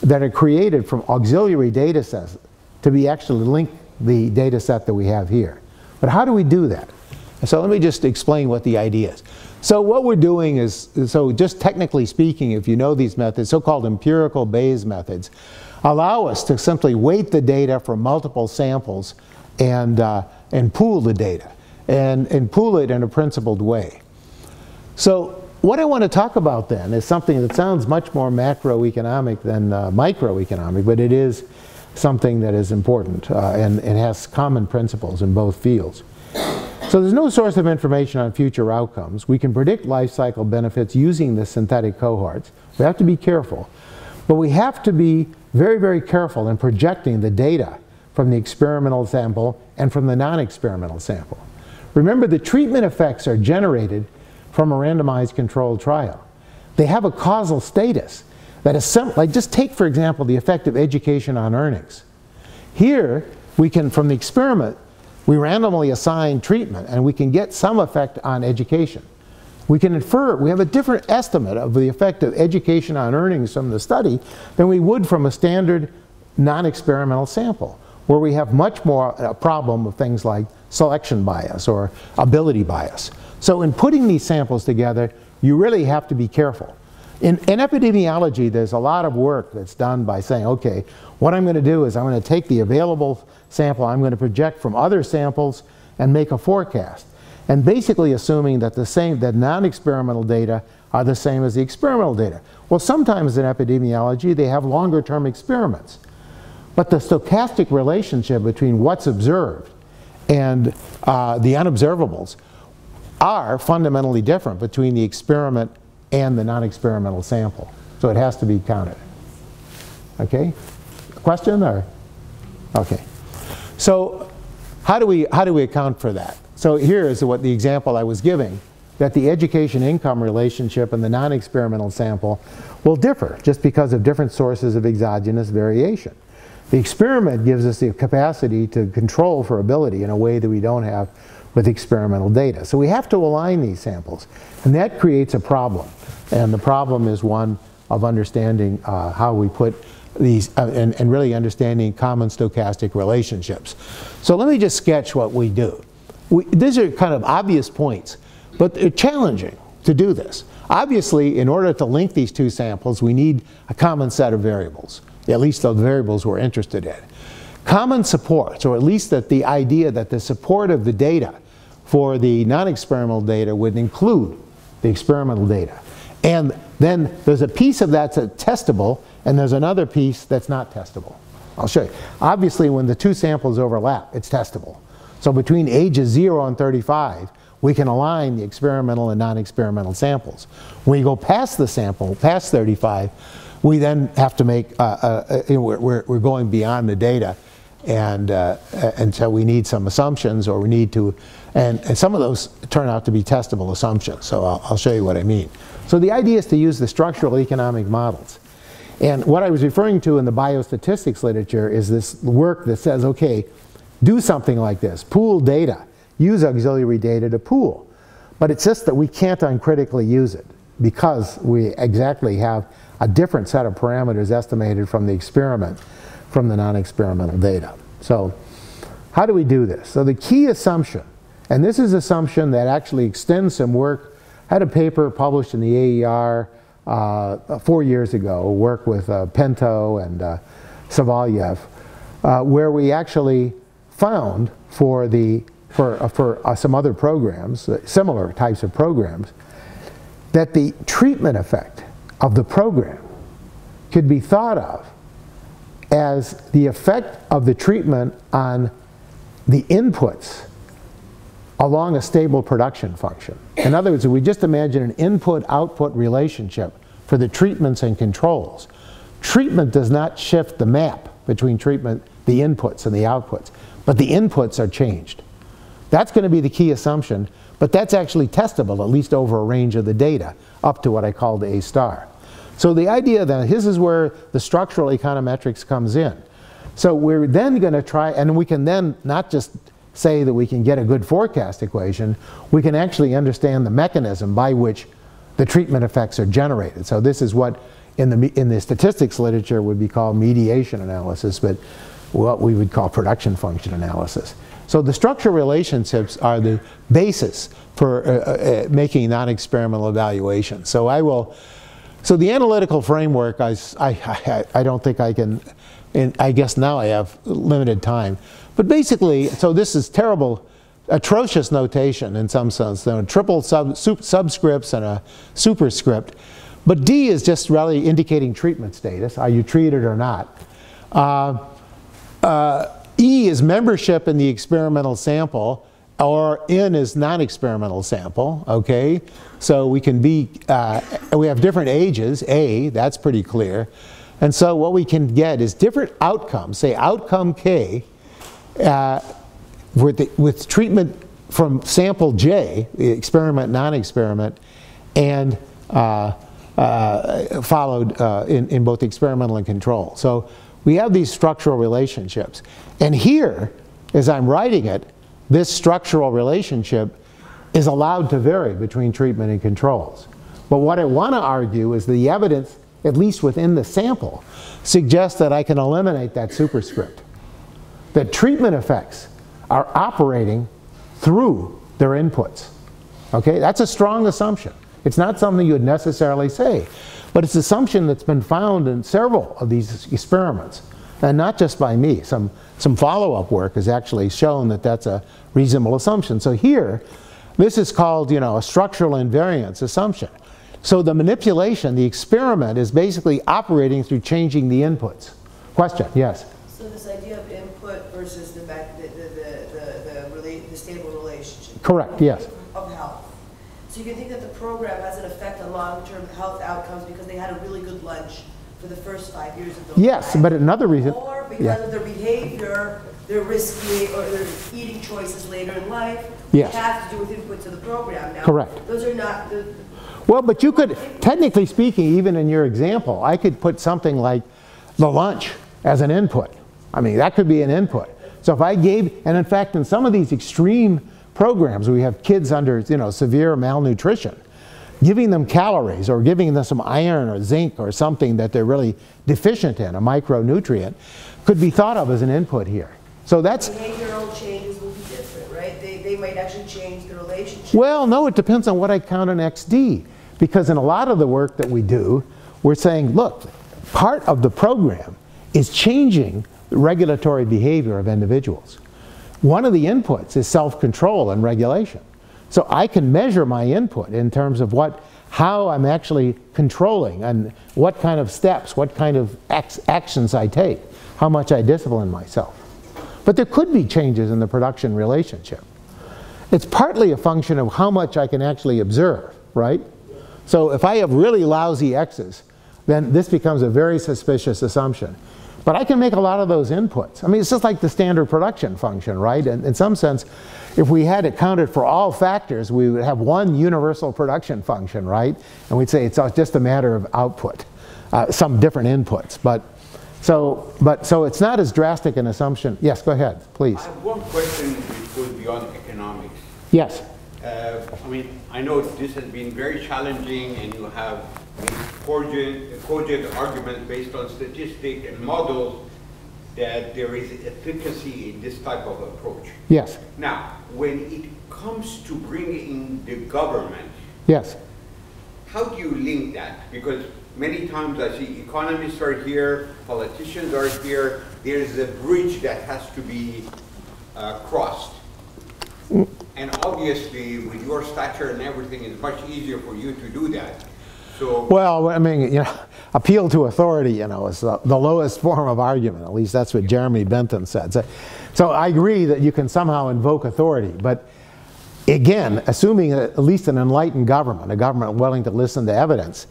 Speaker 2: that are created from auxiliary data sets to be actually link the data set that we have here. But how do we do that? So let me just explain what the idea is. So what we're doing is, so just technically speaking, if you know these methods, so-called empirical Bayes methods, allow us to simply weight the data from multiple samples and pool the data, and pool it in a principled way. So what I want to talk about then is something that sounds much more macroeconomic than microeconomic, but it is something that is important and has common principles in both fields. So there's no source of information on future outcomes. We can predict life cycle benefits using the synthetic cohorts. We have to be careful. But we have to be very, very careful in projecting the data from the experimental sample and from the non-experimental sample. Remember, the treatment effects are generated from a randomized controlled trial. They have a causal status that is like, just take, for example, the effect of education on earnings. Here, we can, from the experiment, we randomly assign treatment, and we can get some effect on education. We can infer, we have a different estimate of the effect of education on earnings from the study than we would from a standard non-experimental sample, where we have much more a problem of things like selection bias or ability bias. So in putting these samples together, you really have to be careful. In epidemiology, there's a lot of work that's done by saying, okay, what I'm going to do is I'm going to take the available sample, I'm going to project from other samples and make a forecast. And basically assuming that that non-experimental data are the same as the experimental data. Well, sometimes in epidemiology, they have longer term experiments. But the stochastic relationship between what's observed and the unobservables are fundamentally different between the experiment and the non-experimental sample. So it has to be counted. Okay? Question or? Okay. So how do we account for that? So here is what the example I was giving, that the education-income relationship in the non-experimental sample will differ just because of different sources of exogenous variation. The experiment gives us the capacity to control for ability in a way that we don't have with experimental data. So we have to align these samples, and that creates a problem. And the problem is one of understanding how we put these, and really understanding common stochastic relationships. So let me just sketch what we do. These are kind of obvious points, but they're challenging to do this. Obviously, in order to link these two samples, we need a common set of variables, at least the variables we're interested in. Common support, or at least that the idea that the support of the data for the non-experimental data would include the experimental data. And then there's a piece of that's testable, and there's another piece that's not testable. I'll show you. Obviously, when the two samples overlap, it's testable. So between ages 0 and 35, we can align the experimental and non-experimental samples. When you go past the sample, past 35, we then have to make, we're going beyond the data, and so we need some assumptions, or we need to, and some of those turn out to be testable assumptions. So I'll show you what I mean. So the idea is to use the structural economic models. And what I was referring to in the biostatistics literature is this work that says, okay, do something like this, pool data, use auxiliary data to pool. But it's just that we can't uncritically use it because we exactly have a different set of parameters estimated from the experiment from the non-experimental data. So how do we do this? So the key assumption, and this is an assumption that actually extends some work. I had a paper published in the AER 4 years ago, work with Pinto and Savalyev, where we actually found for some other programs, similar types of programs, that the treatment effect of the program could be thought of as the effect of the treatment on the inputs along a stable production function. In other words, if we just imagine an input-output relationship for the treatments and controls, treatment does not shift the map between treatment, the inputs and the outputs, but the inputs are changed. That's going to be the key assumption, but that's actually testable, at least over a range of the data, up to what I call the A star. So the idea that this is where the structural econometrics comes in. So we're then going to try, and we can then not just say that we can get a good forecast equation, we can actually understand the mechanism by which the treatment effects are generated. So this is what in the statistics literature would be called mediation analysis, but what we would call production function analysis. So the structural relationships are the basis for making non-experimental evaluation. So so the analytical framework, I don't think I can, and I guess now I have limited time. But basically, so this is terrible, atrocious notation in some sense. There are triple subscripts and a superscript. But D is just really indicating treatment status. Are you treated or not? E is membership in the experimental sample, or N is non-experimental sample, okay? So we can be, we have different ages, A, that's pretty clear. And so what we can get is different outcomes, say outcome K, with treatment from sample J, the experiment, non-experiment, and followed in both experimental and control. So we have these structural relationships. And here, as I'm writing it, this structural relationship is allowed to vary between treatment and controls. But what I want to argue is the evidence, at least within the sample, suggests that I can eliminate that superscript. That treatment effects are operating through their inputs. Okay, that's a strong assumption. It's not something you would necessarily say, but it's an assumption that's been found in several of these experiments, and not just by me. Some follow-up work has actually shown that that's a reasonable assumption. So here, this is called, a structural invariance assumption. So the manipulation, the experiment, is basically operating through changing the inputs. Question? Yes?
Speaker 4: So this idea of input versus the stable relationship.
Speaker 2: Correct, yes.
Speaker 4: Of health. So you can think that the program has an effect on long-term health outcomes because they had a really good lunch for the first 5 years of their life.
Speaker 2: Yes, but another reason.
Speaker 4: Or because of their behavior, their risky or their eating choices later in life,
Speaker 2: yes,
Speaker 4: have to do with input to the program. Now,
Speaker 2: correct.
Speaker 4: Those are not the.
Speaker 2: Well, but you could, technically speaking, even in your example, I could put something like the lunch as an input. I mean, that could be an input. So if I gave, and in fact, in some of these extreme programs, we have kids under, severe malnutrition, giving them calories or giving them some iron or zinc or something that they're really deficient in, a micronutrient, could be thought of as an input here. So that's...
Speaker 4: Behavioral changes will be different, right? They might actually change the relationship.
Speaker 2: Well, no, it depends on what I count in XD. Because in a lot of the work that we do, we're saying, look, part of the program is changing the regulatory behavior of individuals. One of the inputs is self-control and regulation. So I can measure my input in terms of how I'm actually controlling and what kind of steps, what kind of actions I take, how much I discipline myself. But there could be changes in the production relationship. It's partly a function of how much I can actually observe, right? So if I have really lousy X's, then this becomes a very suspicious assumption. But I can make a lot of those inputs. I mean, it's just like the standard production function, right? And in some sense, if we had it counted for all factors, we would have one universal production function, right? And we'd say it's just a matter of output, some different inputs. So it's not as drastic an assumption. Yes, go ahead, please.
Speaker 5: I have one question which goes beyond economics.
Speaker 2: Yes.
Speaker 5: I mean, I know this has been very challenging, and you have cogent arguments based on statistics and models that there is efficacy in this type of approach.
Speaker 2: Yes.
Speaker 5: Now, when it comes to bringing the government,
Speaker 2: yes,
Speaker 5: how do you link that? Because many times I see economists are here, politicians are here, there's a bridge that has to be crossed. And obviously, with your stature and everything, it's much easier for you to do that. So,
Speaker 2: well, I mean, appeal to authority, is the lowest form of argument. At least that's what Jeremy Bentham said. So I agree that you can somehow invoke authority. But again, assuming at least an enlightened government, a government willing to listen to evidence,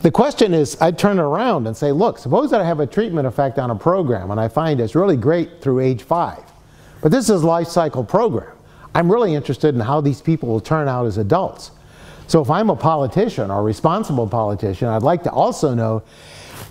Speaker 2: the question is, I'd turn it around and say, look, suppose that I have a treatment effect on a program, and I find it's really great through age 5. But this is a life cycle program. I'm really interested in how these people will turn out as adults. So if I'm a politician or a responsible politician, I'd like to also know,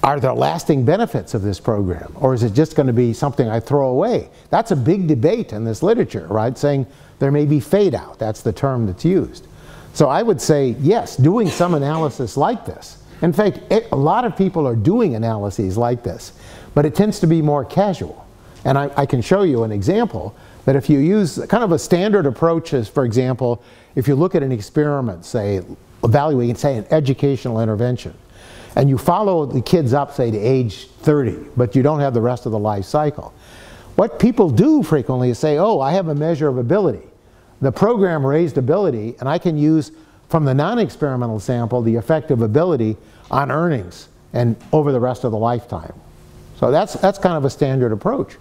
Speaker 2: are there lasting benefits of this program? Or is it just going to be something I throw away? That's a big debate in this literature, right? Saying there may be fade out. That's the term that's used. So I would say, yes, doing some analysis like this. In fact, a lot of people are doing analyses like this, but it tends to be more casual. And I can show you an example that if you use kind of a standard approach as, for example, if you look at an experiment, say, evaluating, say, an educational intervention, and you follow the kids up, say, to age 30, but you don't have the rest of the life cycle. What people do frequently is say, oh, I have a measure of ability. The program raised ability, and I can use from the non-experimental sample the effect of ability on earnings and over the rest of the lifetime. So that's kind of a standard approach.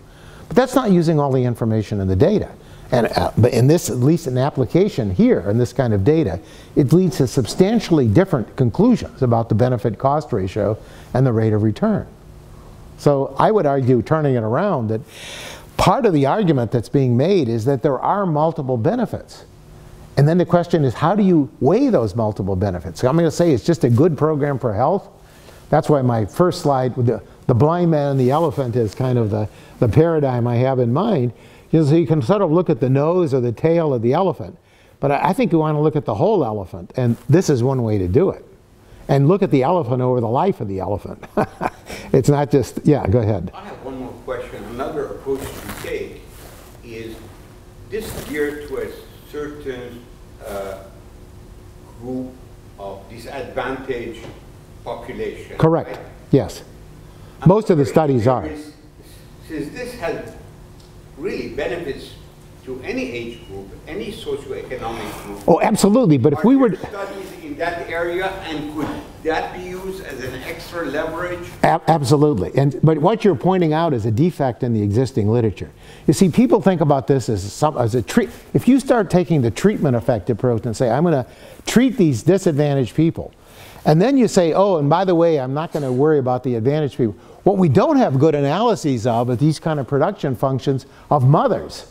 Speaker 2: But that's not using all the information in the data. And but in this, at least in application here, in this kind of data, it leads to substantially different conclusions about the benefit-cost ratio and the rate of return. So I would argue, turning it around, that part of the argument that's being made is that there are multiple benefits. And then the question is, how do you weigh those multiple benefits? So I'm going to say it's just a good program for health. That's why my first slide with the blind man and the elephant is kind of the paradigm I have in mind. So you can sort of look at the nose or the tail of the elephant. But I think you want to look at the whole elephant. And this is one way to do it. And look at the elephant over the life of the elephant. It's not just, yeah, go ahead.
Speaker 5: I have one more question. Another approach to take is this geared to a certain group of disadvantaged population.
Speaker 2: Correct,
Speaker 5: right?
Speaker 2: Yes. Most of the studies are.
Speaker 5: Since this has really benefits to any age group, any socioeconomic group.
Speaker 2: Oh, absolutely, but if we were...
Speaker 5: studies in that area, and could that be used as an extra leverage?
Speaker 2: Absolutely, but what you're pointing out is a defect in the existing literature. You see, people think about this as a treat. If you start taking the treatment effect approach and say, I'm going to treat these disadvantaged people, and then you say, oh, and by the way, I'm not going to worry about the advantaged people. What we don't have good analyses of are these kind of production functions of mothers,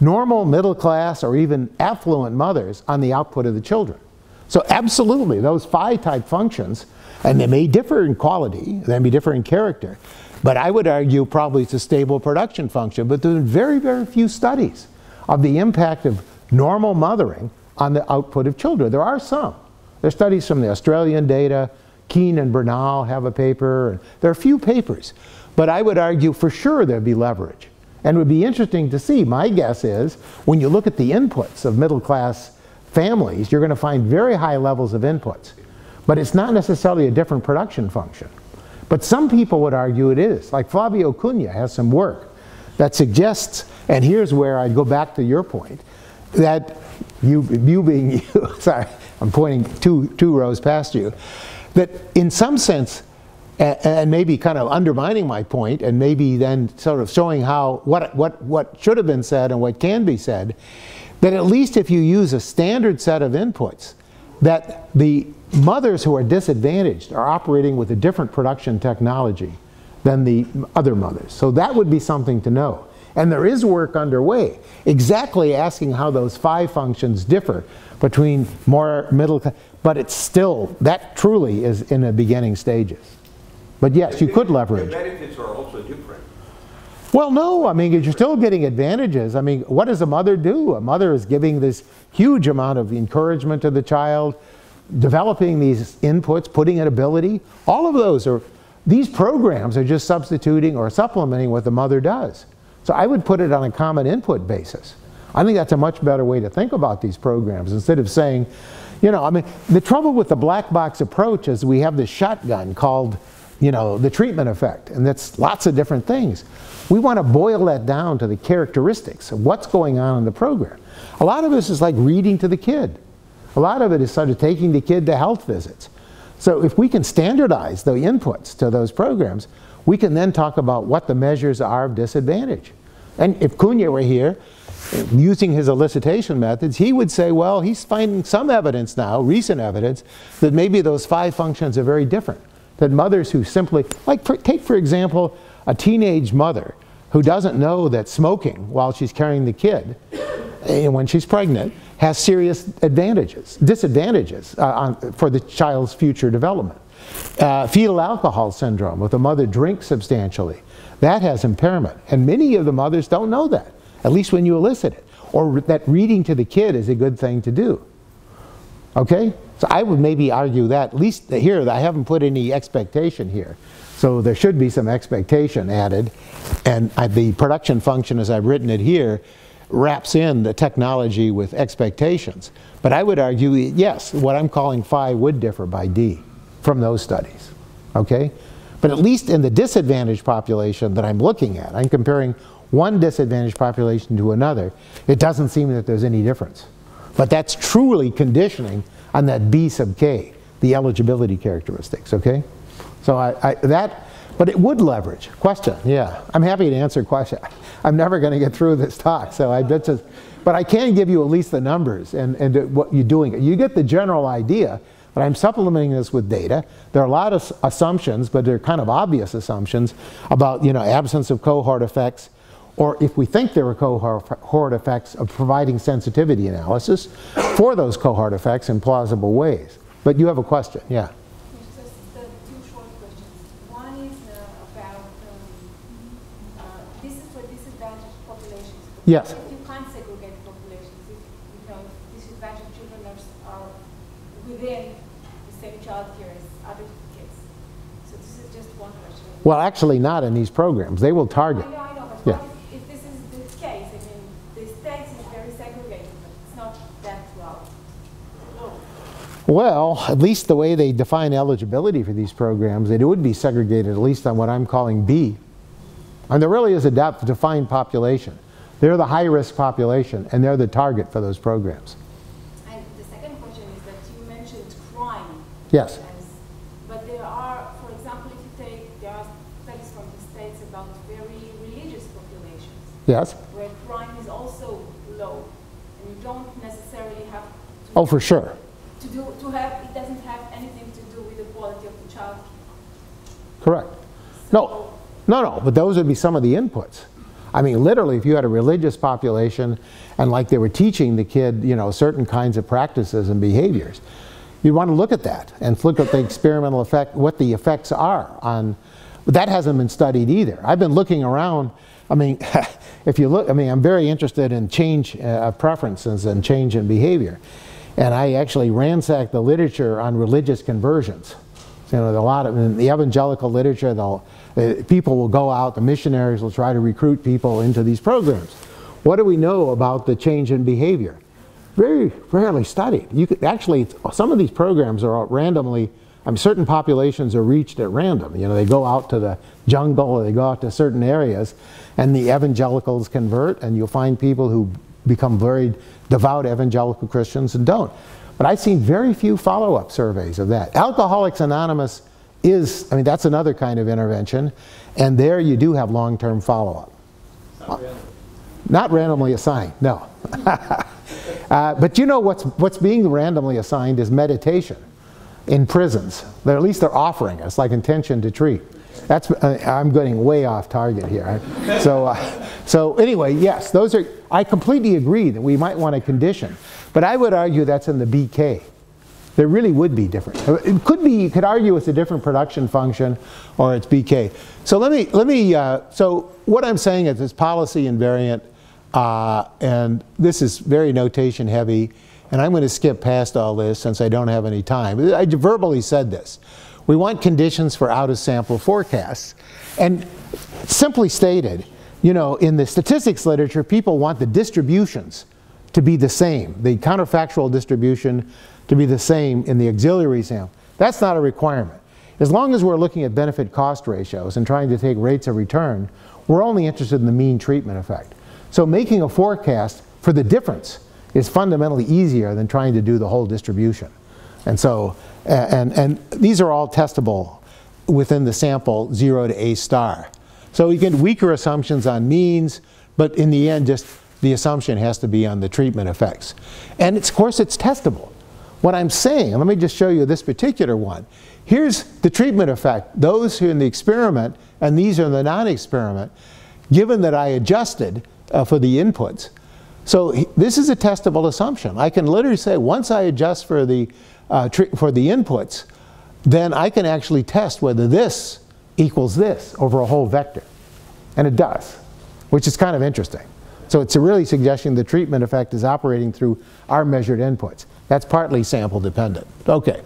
Speaker 2: normal, middle class, or even affluent mothers on the output of the children. So absolutely, those phi-type functions, and they may differ in quality, they may differ in character, but I would argue probably it's a stable production function, but there are very, very few studies of the impact of normal mothering on the output of children. There are some. There are studies from the Australian data. Keane and Bernal have a paper. And there are a few papers. But I would argue for sure there'd be leverage. And it would be interesting to see. My guess is when you look at the inputs of middle class families, you're going to find very high levels of inputs. But it's not necessarily a different production function. But some people would argue it is. Like Flavio Cunha has some work that suggests, and here's where I'd go back to your point, that you being you, sorry, I'm pointing two rows past you, that in some sense, and maybe kind of undermining my point, and maybe then sort of showing how what should have been said and what can be said, that at least if you use a standard set of inputs, that the mothers who are disadvantaged are operating with a different production technology than the other mothers. So that would be something to know. And there is work underway, exactly asking how those phi functions differ between more middle class, but it's still, that truly is in the beginning stages. But yes, you could leverage.
Speaker 5: The benefits are also different.
Speaker 2: Well, no, I mean, you're still getting advantages. I mean, what does a mother do? A mother is giving this huge amount of encouragement to the child, developing these inputs, putting in ability. All of those are, these programs are just substituting or supplementing what the mother does. So I would put it on a common input basis. I think that's a much better way to think about these programs instead of saying, you know, I mean, the trouble with the black box approach is we have this shotgun called, you know, the treatment effect, and that's lots of different things. We want to boil that down to the characteristics of what's going on in the program. A lot of this is like reading to the kid. A lot of it is sort of taking the kid to health visits. So if we can standardize the inputs to those programs, we can then talk about what the measures are of disadvantage. And if Cunha were here, using his elicitation methods, he would say, well, he's finding some evidence now, recent evidence, that maybe those phi functions are very different. That mothers who simply, like take for example, a teenage mother who doesn't know that smoking while she's carrying the kid, and when she's pregnant, has serious disadvantages for the child's future development. Fetal alcohol syndrome, if the mother drinks substantially, that has impairment. And many of the mothers don't know that, at least when you elicit it. Or that reading to the kid is a good thing to do. Okay? So I would maybe argue that, at least here, I haven't put any expectation here. So there should be some expectation added. And the production function, as I've written it here, wraps in the technology with expectations. But I would argue, yes, what I'm calling phi would differ by D from those studies, okay? But at least in the disadvantaged population that I'm looking at, I'm comparing one disadvantaged population to another, it doesn't seem that there's any difference. But that's truly conditioning on that B sub k, the eligibility characteristics, okay? So but it would leverage. Question, yeah. I'm happy to answer questions. I'm never going to get through this talk, so but I can give you at least the numbers and what you're doing. You get the general idea, but I'm supplementing this with data. There are a lot of assumptions, but they're kind of obvious assumptions about, you know, absence of cohort effects, or if we think there are cohort effects, of providing sensitivity analysis for those cohort effects in plausible ways. But you have a question, yeah.
Speaker 6: Just two short questions. One is about, this is for disadvantaged populations.
Speaker 2: Yes.
Speaker 6: If you can't segregate populations, if you know disadvantaged children are within the same child care as other kids. So this is just one question.
Speaker 2: Well, actually not in these programs. They will target.
Speaker 6: I know, but
Speaker 2: yeah.
Speaker 6: What if this is the case? I mean, the States is very segregated, but it's not that well.
Speaker 2: Well, at least the way they define eligibility for these programs, it would be segregated at least on what I'm calling B. And there really is a defined population. They're the high-risk population, and they're the target for those programs.
Speaker 6: And the second question is that you mentioned crime.
Speaker 2: Yes.
Speaker 6: But there are, for example, if you take, there are studies from the States about very religious populations.
Speaker 2: Yes.
Speaker 6: Where crime is also low, and you don't necessarily have to.
Speaker 2: Oh, for sure.
Speaker 6: It doesn't have anything to do with the quality of the child.
Speaker 2: Correct. No, but those would be some of the inputs. I mean, literally, if you had a religious population and like they were teaching the kid, you know, certain kinds of practices and behaviors, you'd want to look at that and look at the experimental effect, what the effects are on, but that hasn't been studied either. I've been looking around, I mean, if you look, I mean, I'm very interested in change of preferences and change in behavior. And I actually ransacked the literature on religious conversions. You know, a lot of, in the evangelical literature, people will go out, the missionaries will try to recruit people into these programs. What do we know about the change in behavior? Very rarely studied. You could actually, some of these programs are randomly, I mean, certain populations are reached at random. You know, they go out to the jungle, or they go out to certain areas, and the evangelicals convert, and you'll find people who become very devout evangelical Christians and don't. But I've seen very few follow-up surveys of that. Alcoholics Anonymous is, I mean, that's another kind of intervention, and there you do have long-term follow-up. Not randomly assigned, no. But you know what's being randomly assigned is meditation in prisons. At least they're offering us, like intention to treat. That's, I'm getting way off target here. So anyway, yes, those are, I completely agree that we might want to condition. But I would argue that's in the BK. There really would be different. It could be, you could argue it's a different production function or it's BK. So so what I'm saying is it's policy invariant, and this is very notation heavy, and I'm going to skip past all this since I don't have any time. I verbally said this. We want conditions for out-of-sample forecasts. And simply stated, you know, in the statistics literature, people want the distributions to be the same, the counterfactual distribution to be the same in the auxiliary sample. That's not a requirement. As long as we're looking at benefit-cost ratios and trying to take rates of return, we're only interested in the mean treatment effect. So making a forecast for the difference is fundamentally easier than trying to do the whole distribution. And so, and these are all testable within the sample 0 to A star. So you get weaker assumptions on means, but in the end, just the assumption has to be on the treatment effects. And of course, it's testable. What I'm saying, let me just show you this particular one. Here's the treatment effect. Those who are in the experiment, and these are in the non-experiment, given that I adjusted for the inputs. So this is a testable assumption. I can literally say, once I adjust for the inputs, then I can actually test whether this equals this over a whole vector. And it does, which is kind of interesting. So it's really suggesting the treatment effect is operating through our measured inputs. That's partly sample dependent. Okay.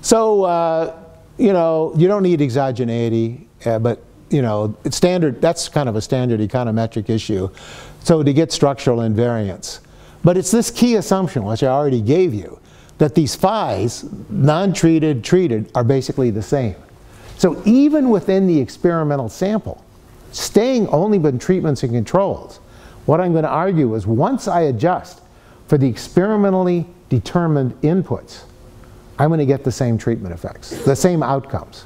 Speaker 2: So, you know, you don't need exogeneity, but, you know, it's standard, that's kind of a standard econometric issue. So to get structural invariance. But it's this key assumption, which I already gave you, that these phi's, non-treated, treated, are basically the same. So even within the experimental sample, staying only with treatments and controls, what I'm going to argue is once I adjust for the experimentally determined inputs, I'm going to get the same treatment effects, the same outcomes.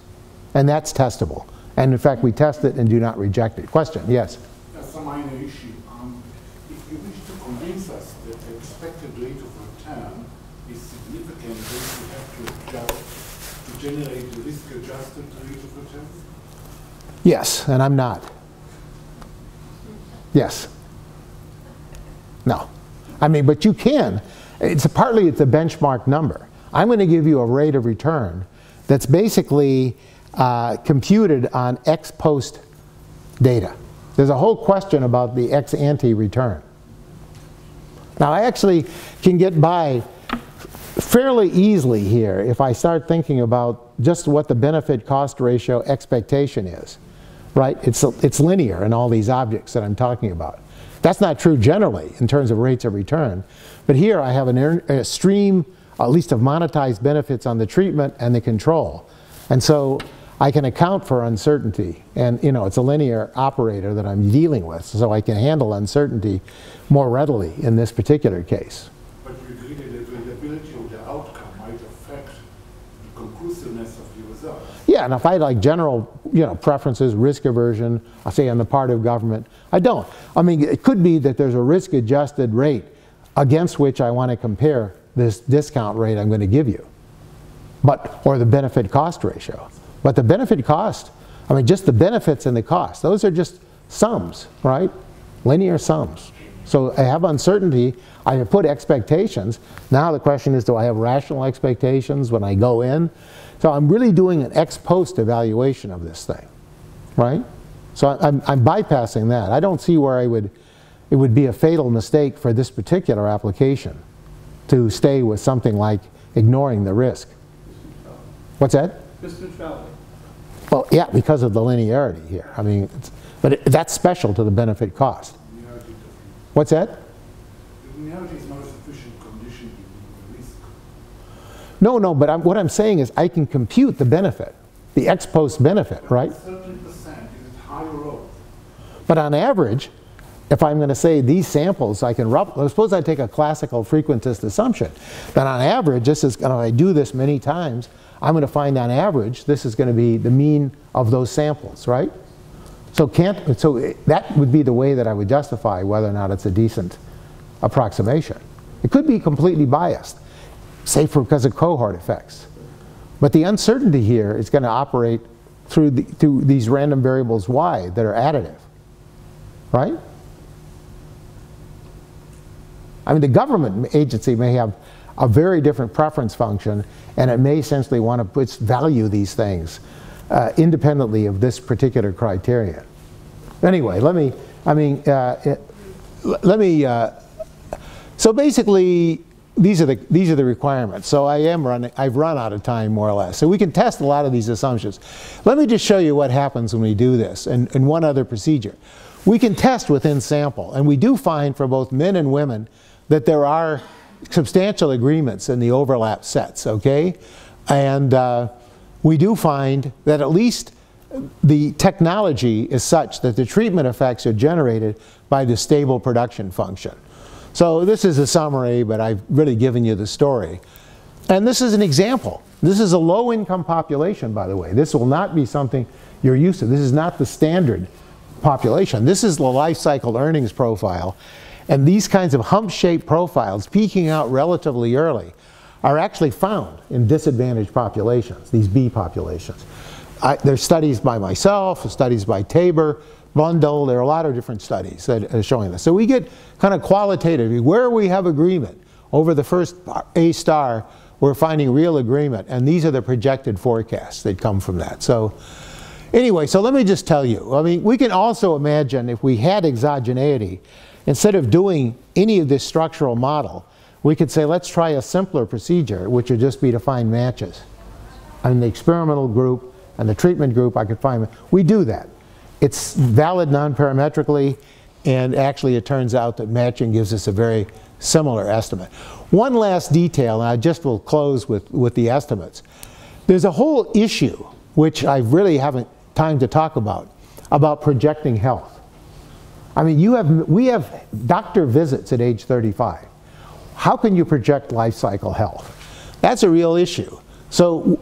Speaker 2: And that's testable. And in fact, we test it and do not reject it. Question? Yes?
Speaker 7: That's a minor issue. If you wish to convince us that the expected rate of return is significant, then you have to adjust to generate the risk-adjusted rate of return?
Speaker 2: Yes, and I'm not. Yes. No. I mean, but you can. Partly it's a benchmark number. I'm going to give you a rate of return that's basically computed on ex post data. There's a whole question about the ex ante return. Now I actually can get by fairly easily here if I start thinking about just what the benefit cost ratio expectation is. Right? It's linear in all these objects that I'm talking about. That's not true generally in terms of rates of return. But here I have a stream, at least of monetized benefits on the treatment and the control. And so I can account for uncertainty. And you know, it's a linear operator that I'm dealing with, so I can handle uncertainty more readily in this particular case.
Speaker 7: But you agree that the variability of the outcome might affect the conclusiveness of the result.
Speaker 2: Yeah, and if I had like general, preferences, risk aversion, I say on the part of government, I don't. I mean, it could be that there's a risk-adjusted rate against which I want to compare this discount rate I'm going to give you, or the benefit cost ratio. But the benefit cost, I mean, just the benefits and the cost, those are just sums, right? Linear sums. So I have uncertainty, I have put expectations. Now the question is, do I have rational expectations when I go in? So I'm really doing an ex post evaluation of this thing, right? So I'm bypassing that. I don't see where it would be a fatal mistake for this particular application to stay with something like ignoring the risk. What's that?
Speaker 1: Just neutrality.
Speaker 2: Well, yeah, because of the linearity here. I mean, but that's special to the benefit cost. What's that?
Speaker 7: Linearity is not a sufficient condition to the risk.
Speaker 2: No, but what I'm saying is I can compute the benefit, the ex post benefit, right?
Speaker 7: 13% is it high or low?
Speaker 2: But on average, if I'm going to say these samples, I can suppose I take a classical frequentist assumption. Then on average, if I do this many times, I'm going to find on average this is going to be the mean of those samples, right? So that would be the way that I would justify whether or not it's a decent approximation. It could be completely biased, say because of cohort effects. But the uncertainty here is going to operate through these random variables y that are additive, right? I mean, the government agency may have a very different preference function, and it may essentially want to value these things independently of this particular criterion. Anyway, so basically, these are the requirements. So I've run out of time more or less. So we can test a lot of these assumptions. Let me just show you what happens when we do this, and one other procedure. We can test within sample, and we do find for both men and women that there are substantial agreements in the overlap sets, okay? And we do find that at least the technology is such that the treatment effects are generated by the stable production function. So this is a summary, but I've really given you the story. And this is an example. This is a low-income population, by the way. This will not be something you're used to. This is not the standard population. This is the life cycle earnings profile. And these kinds of hump-shaped profiles peaking out relatively early are actually found in disadvantaged populations, these B populations. There's studies by myself, studies by Tabor, Blundell, there are a lot of different studies that are showing this. So we get kind of qualitatively, where we have agreement over the first A star, we're finding real agreement, and these are the projected forecasts that come from that. So anyway, so let me just tell you, I mean, we can also imagine if we had exogeneity, instead of doing any of this structural model, we could say, let's try a simpler procedure, which would just be to find matches. In the experimental group and the treatment group, I could find, we do that. It's valid non-parametrically, And actually, it turns out that matching gives us a very similar estimate. One last detail, and I just will close with the estimates. There's a whole issue, which I really haven't time to talk about projecting health. I mean, we have doctor visits at age 35. How can you project life cycle health? That's a real issue. So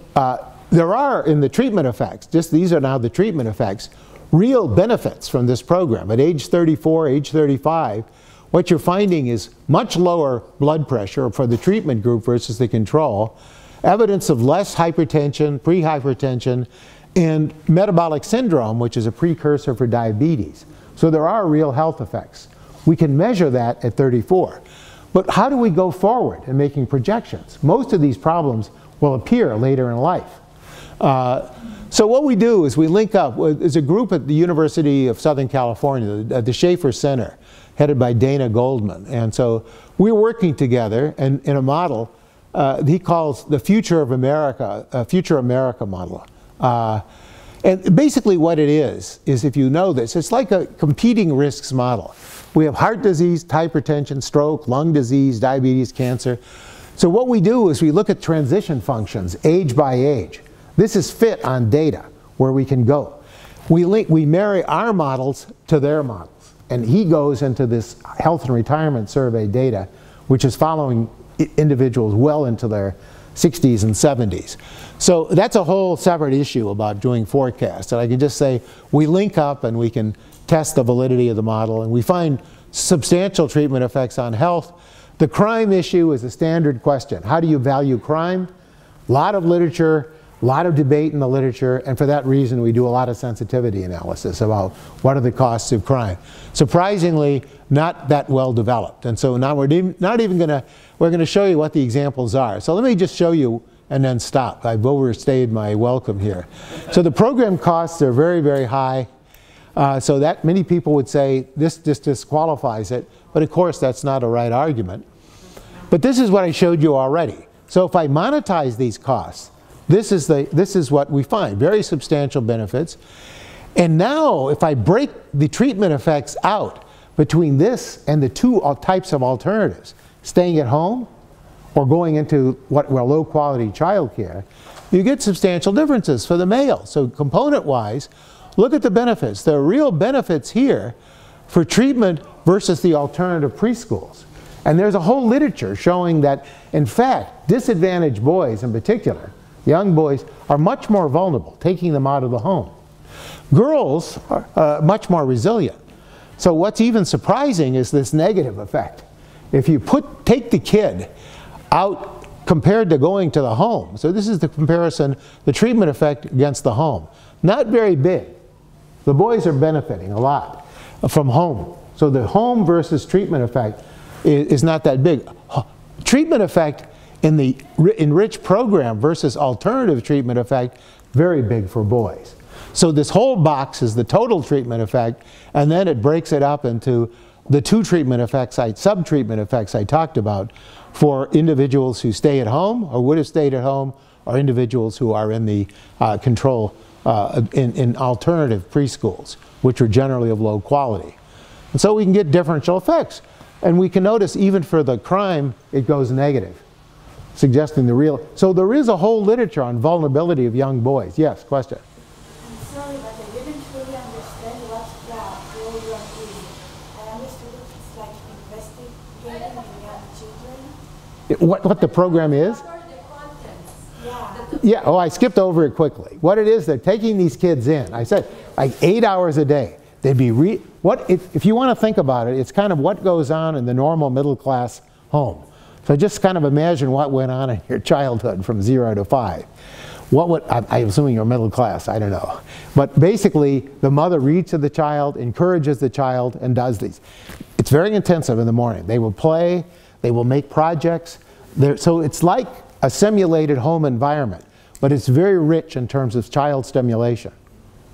Speaker 2: there are, in the treatment effects, these are now the treatment effects, real benefits from this program. At age 34, age 35, what you're finding is much lower blood pressure for the treatment group versus the control, evidence of less hypertension, pre-hypertension, and metabolic syndrome, which is a precursor for diabetes. So there are real health effects. We can measure that at 34. But how do we go forward in making projections? Most of these problems will appear later in life. So what we do is we link up. There's a group at the University of Southern California, at the Schaefer Center, headed by Dana Goldman. And so we're working together in a model he calls the Future of America, Future America model. And basically what it is if you know this, it's like a competing risks model. We have heart disease, hypertension, stroke, lung disease, diabetes, cancer. So what we do is we look at transition functions, age by age. This is fit on data where we can go. We marry our models to their models. And he goes into this health and retirement survey data, which is following individuals well into their 60s and 70s. So that's a whole separate issue about doing forecasts. And I can just say we link up and we can test the validity of the model, and we find substantial treatment effects on health. The crime issue is a standard question. How do you value crime? A lot of literature, a lot of debate in the literature, and for that reason we do a lot of sensitivity analysis about what are the costs of crime. Surprisingly, not that well developed. And so now we're going to show you what the examples are. So let me just show you and then stop. I've overstayed my welcome here. So the program costs are very, very high. So that many people would say this disqualifies it, but of course that's not a right argument. But this is what I showed you already. So if I monetize these costs, this is what we find, very substantial benefits. And now if I break the treatment effects out between this and the two types of alternatives, staying at home or going into low quality childcare, you get substantial differences for the male. So component-wise, look at the benefits. There are real benefits here for treatment versus the alternative preschools. And there's a whole literature showing that, in fact, disadvantaged boys in particular, young boys, are much more vulnerable, taking them out of the home. Girls are much more resilient. So what's even surprising is this negative effect. If you take the kid out compared to going to the home, so this is the comparison, the treatment effect against the home. Not very big. The boys are benefiting a lot from home. So the home versus treatment effect is not that big. Treatment effect in the enriched program versus alternative treatment effect, very big for boys. So this whole box is the total treatment effect, and then it breaks it up into the two treatment effects, sub-treatment effects I talked about for individuals who stay at home or would have stayed at home, or individuals who are in the control in alternative preschools, which are generally of low quality. And so we can get differential effects. And we can notice even for the crime, it goes negative, suggesting the real. So there is a whole literature on vulnerability of young boys. Yes, question?
Speaker 6: I'm sorry, but I didn't really understand what the program is. I understood it's like investigating in young children.
Speaker 2: What the program is?
Speaker 6: What are the contents?
Speaker 2: Yeah, oh, I skipped over it quickly. What it is, they're taking these kids in. I said, like 8 hours a day. They'd be if you want to think about it, it's kind of what goes on in the normal middle class home. So just kind of imagine what went on in your childhood from 0 to 5. I'm assuming you're middle class, I don't know. But basically, the mother reads to the child, encourages the child, and does these. It's very intensive in the morning. They will play, they will make projects. So it's like a simulated home environment, but it's very rich in terms of child stimulation.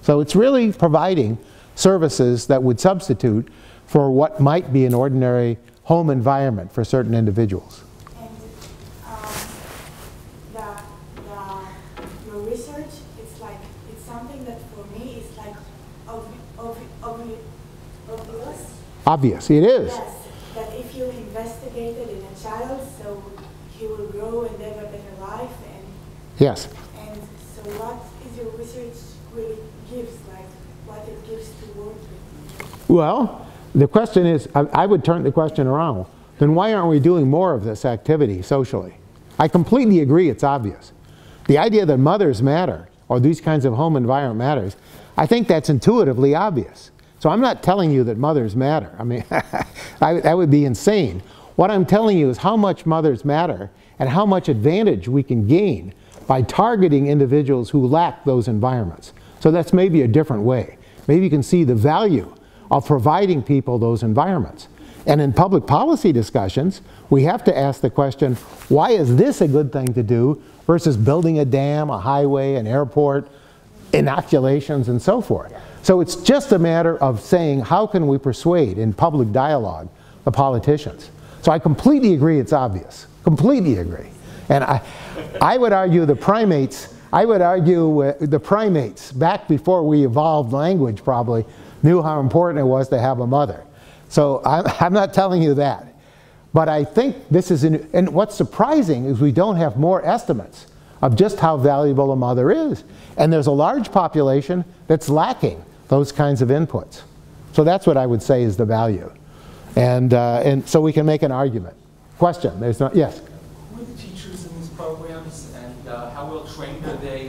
Speaker 2: So it's really providing services that would substitute for what might be an ordinary home environment for certain individuals.
Speaker 6: And your research, it's something that for me is like obvious
Speaker 2: obvious. It is.
Speaker 3: Yes, that if you investigate it in a child, so he will grow and live a better life. And
Speaker 2: Yes.
Speaker 3: And so what is your research really gives, like what it gives to work with?
Speaker 2: Well, the question is, I would turn the question around. Then why aren't we doing more of this activity socially? I completely agree it's obvious. The idea that mothers matter, or these kinds of home environment matters, I think that's intuitively obvious. So I'm not telling you that mothers matter. I mean, that would be insane. What I'm telling you is how much mothers matter and how much advantage we can gain by targeting individuals who lack those environments. So that's maybe a different way. Maybe you can see the value of providing people those environments. And in public policy discussions, we have to ask the question, why is this a good thing to do versus building a dam, a highway, an airport, inoculations, and so forth. So it's just a matter of saying, how can we persuade in public dialogue the politicians? So I completely agree it's obvious. Completely agree. And I would argue the primates, the primates, back before we evolved language probably, knew how important it was to have a mother. So I'm not telling you that. But I think this is, and what's surprising is we don't have more estimates of just how valuable a mother is. And there's a large population that's lacking those kinds of inputs. So that's what I would say is the value. And so we can make an argument. Question, there's no, yes?
Speaker 8: Who are the teachers in these programs, and how well trained are they?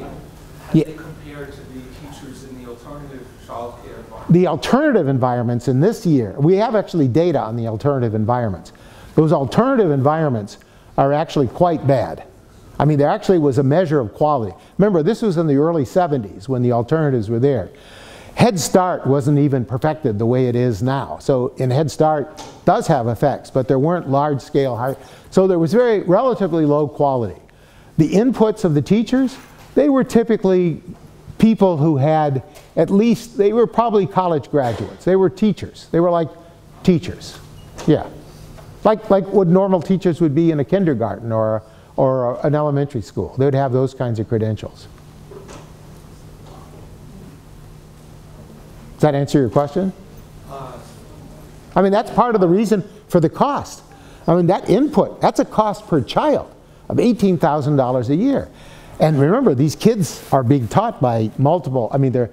Speaker 8: How do they compare to the teachers in the alternative child care environment?
Speaker 2: The alternative environments in this year, we have actually data on the alternative environments. Those alternative environments are actually quite bad. I mean, there actually was a measure of quality. Remember, this was in the early 70s when the alternatives were there. Head Start wasn't even perfected the way it is now. So in Head Start does have effects, but there weren't large scale, so there was very relatively low quality. The inputs of the teachers, they were typically people who had at least, they were probably college graduates. They were teachers. They were like teachers. Yeah. Like what normal teachers would be in a kindergarten or an elementary school. They would have those kinds of credentials. Does that answer your question? I mean, that's part of the reason for the cost. I mean, that input, that's a cost per child of $18,000 a year. And remember, these kids are being taught by multiple, I mean, the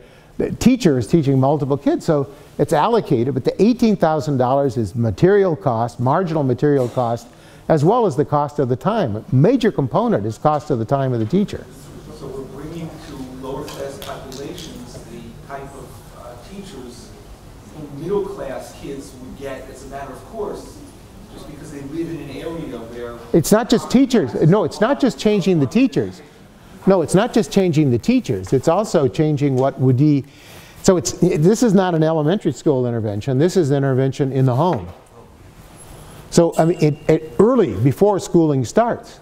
Speaker 2: teacher is teaching multiple kids, so it's allocated, but the $18,000 is material cost, marginal material cost, as well as the cost of the time. A major component is cost of the time of the teacher.
Speaker 8: So we're bringing to lower class populations the type of teachers who middle class kids would get as a matter of course, just because they live in an area where... It's not just teachers.
Speaker 2: No, it's not just changing the teachers. No, it's not just changing the teachers. It's also changing what would be... So this is not an elementary school intervention. This is an intervention in the home. So, I mean, early, before schooling starts.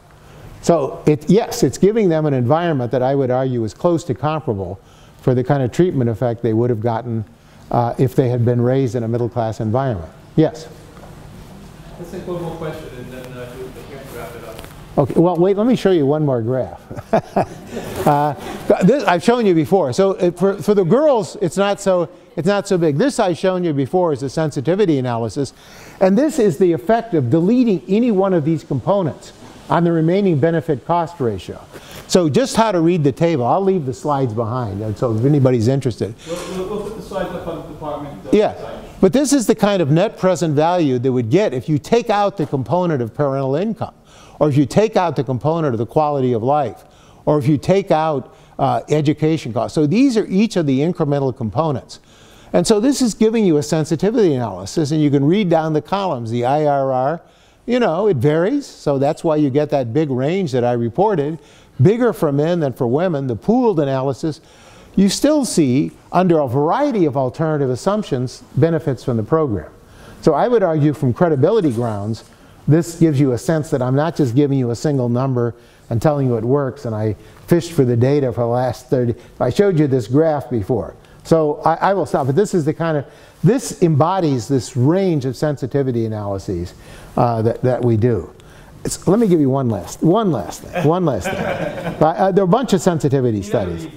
Speaker 2: So, yes, it's giving them an environment that I would argue is close to comparable for the kind of treatment effect they would have gotten if they had been raised in a middle-class environment. Yes?
Speaker 1: Let's take one more question and then we can wrap it up.
Speaker 2: Okay, well, wait, let me show you one more graph. This I've shown you before. So for the girls, it's not so big. This I've shown you before is a sensitivity analysis. And this is the effect of deleting any one of these components on the remaining benefit-cost ratio. So just how to read the table. I'll leave the slides behind, and so if anybody's interested.
Speaker 1: We'll put the slides up on the department.
Speaker 2: Yeah, but this is the kind of net present value that would get if you take out the component of parental income, or if you take out the component of the quality of life, or if you take out education costs. So these are each of the incremental components. And so this is giving you a sensitivity analysis, and you can read down the columns. The IRR, you know, it varies, so that's why you get that big range that I reported. Bigger for men than for women. The pooled analysis, you still see, under a variety of alternative assumptions, benefits from the program. So I would argue from credibility grounds, this gives you a sense that I'm not just giving you a single number and telling you it works, and I fished for the data for the last 30. I showed you this graph before. So I will stop, but this is the kind of, this embodies this range of sensitivity analyses that we do. Let me give you one last thing. There are a bunch of sensitivity studies.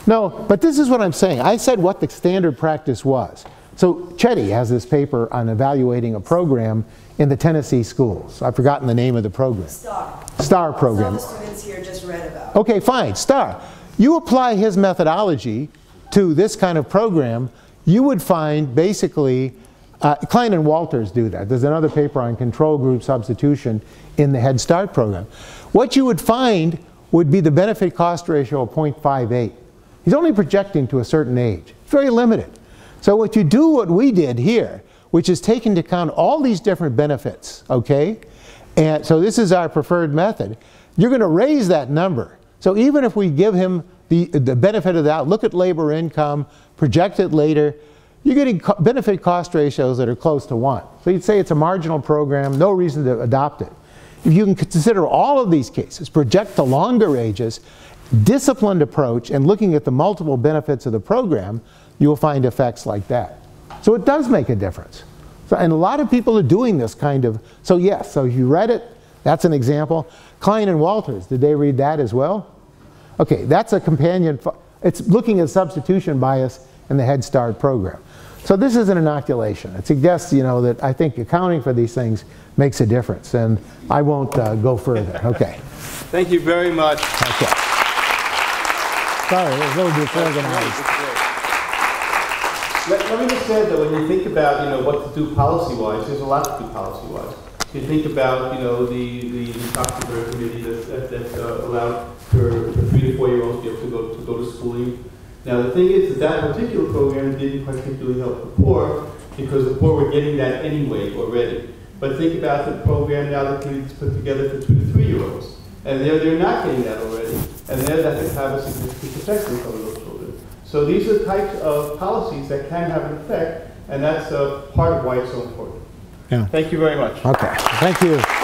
Speaker 2: No, but this is what I'm saying. I said what the standard practice was. So Chetty has this paper on evaluating a program in the Tennessee schools. I've forgotten the name of the program. STAR program.
Speaker 4: Some of the students here just read about.
Speaker 2: Okay, fine, STAR. You apply his methodology to this kind of program, you would find basically, Klein and Walters do that. There's another paper on control group substitution in the Head Start program. What you would find would be the benefit cost ratio of 0.58. He's only projecting to a certain age. It's very limited. So what you do, what we did here, which is take into account all these different benefits, okay? And so this is our preferred method. You're going to raise that number. So even if we give him the benefit of that, look at labor income, project it later, you're getting benefit cost ratios that are close to 1. So you'd say it's a marginal program, no reason to adopt it. If you can consider all of these cases, project to longer ages, disciplined approach, and looking at the multiple benefits of the program, you will find effects like that. So it does make a difference. So, and a lot of people are doing this kind of, so yes, so you read it, that's an example. Klein and Walters, did they read that as well? Okay, that's a companion, it's looking at substitution bias in the Head Start program. So this is an inoculation. It suggests, you know, that I think accounting for these things makes a difference, and I won't go further. Okay.
Speaker 1: Thank you very much.
Speaker 2: Okay. Sorry, it was a little disorganized.
Speaker 1: Let me just say that when you think about, you know, what to do policy-wise, there's a lot to do policy-wise. You think about, you know, the October committee that allowed for 3 to 4 year olds to be able to go to schooling. Now the thing is that particular program didn't particularly help the poor because the poor were getting that anyway already. But think about the program now that is put together for 2 to 3 year olds, and they're not getting that already, and there that could have a significant effect on some of those children. So these are types of policies that can have an effect, and that's part of why it's so important.
Speaker 2: Yeah.
Speaker 1: Thank you very much.
Speaker 2: Okay. Thank you.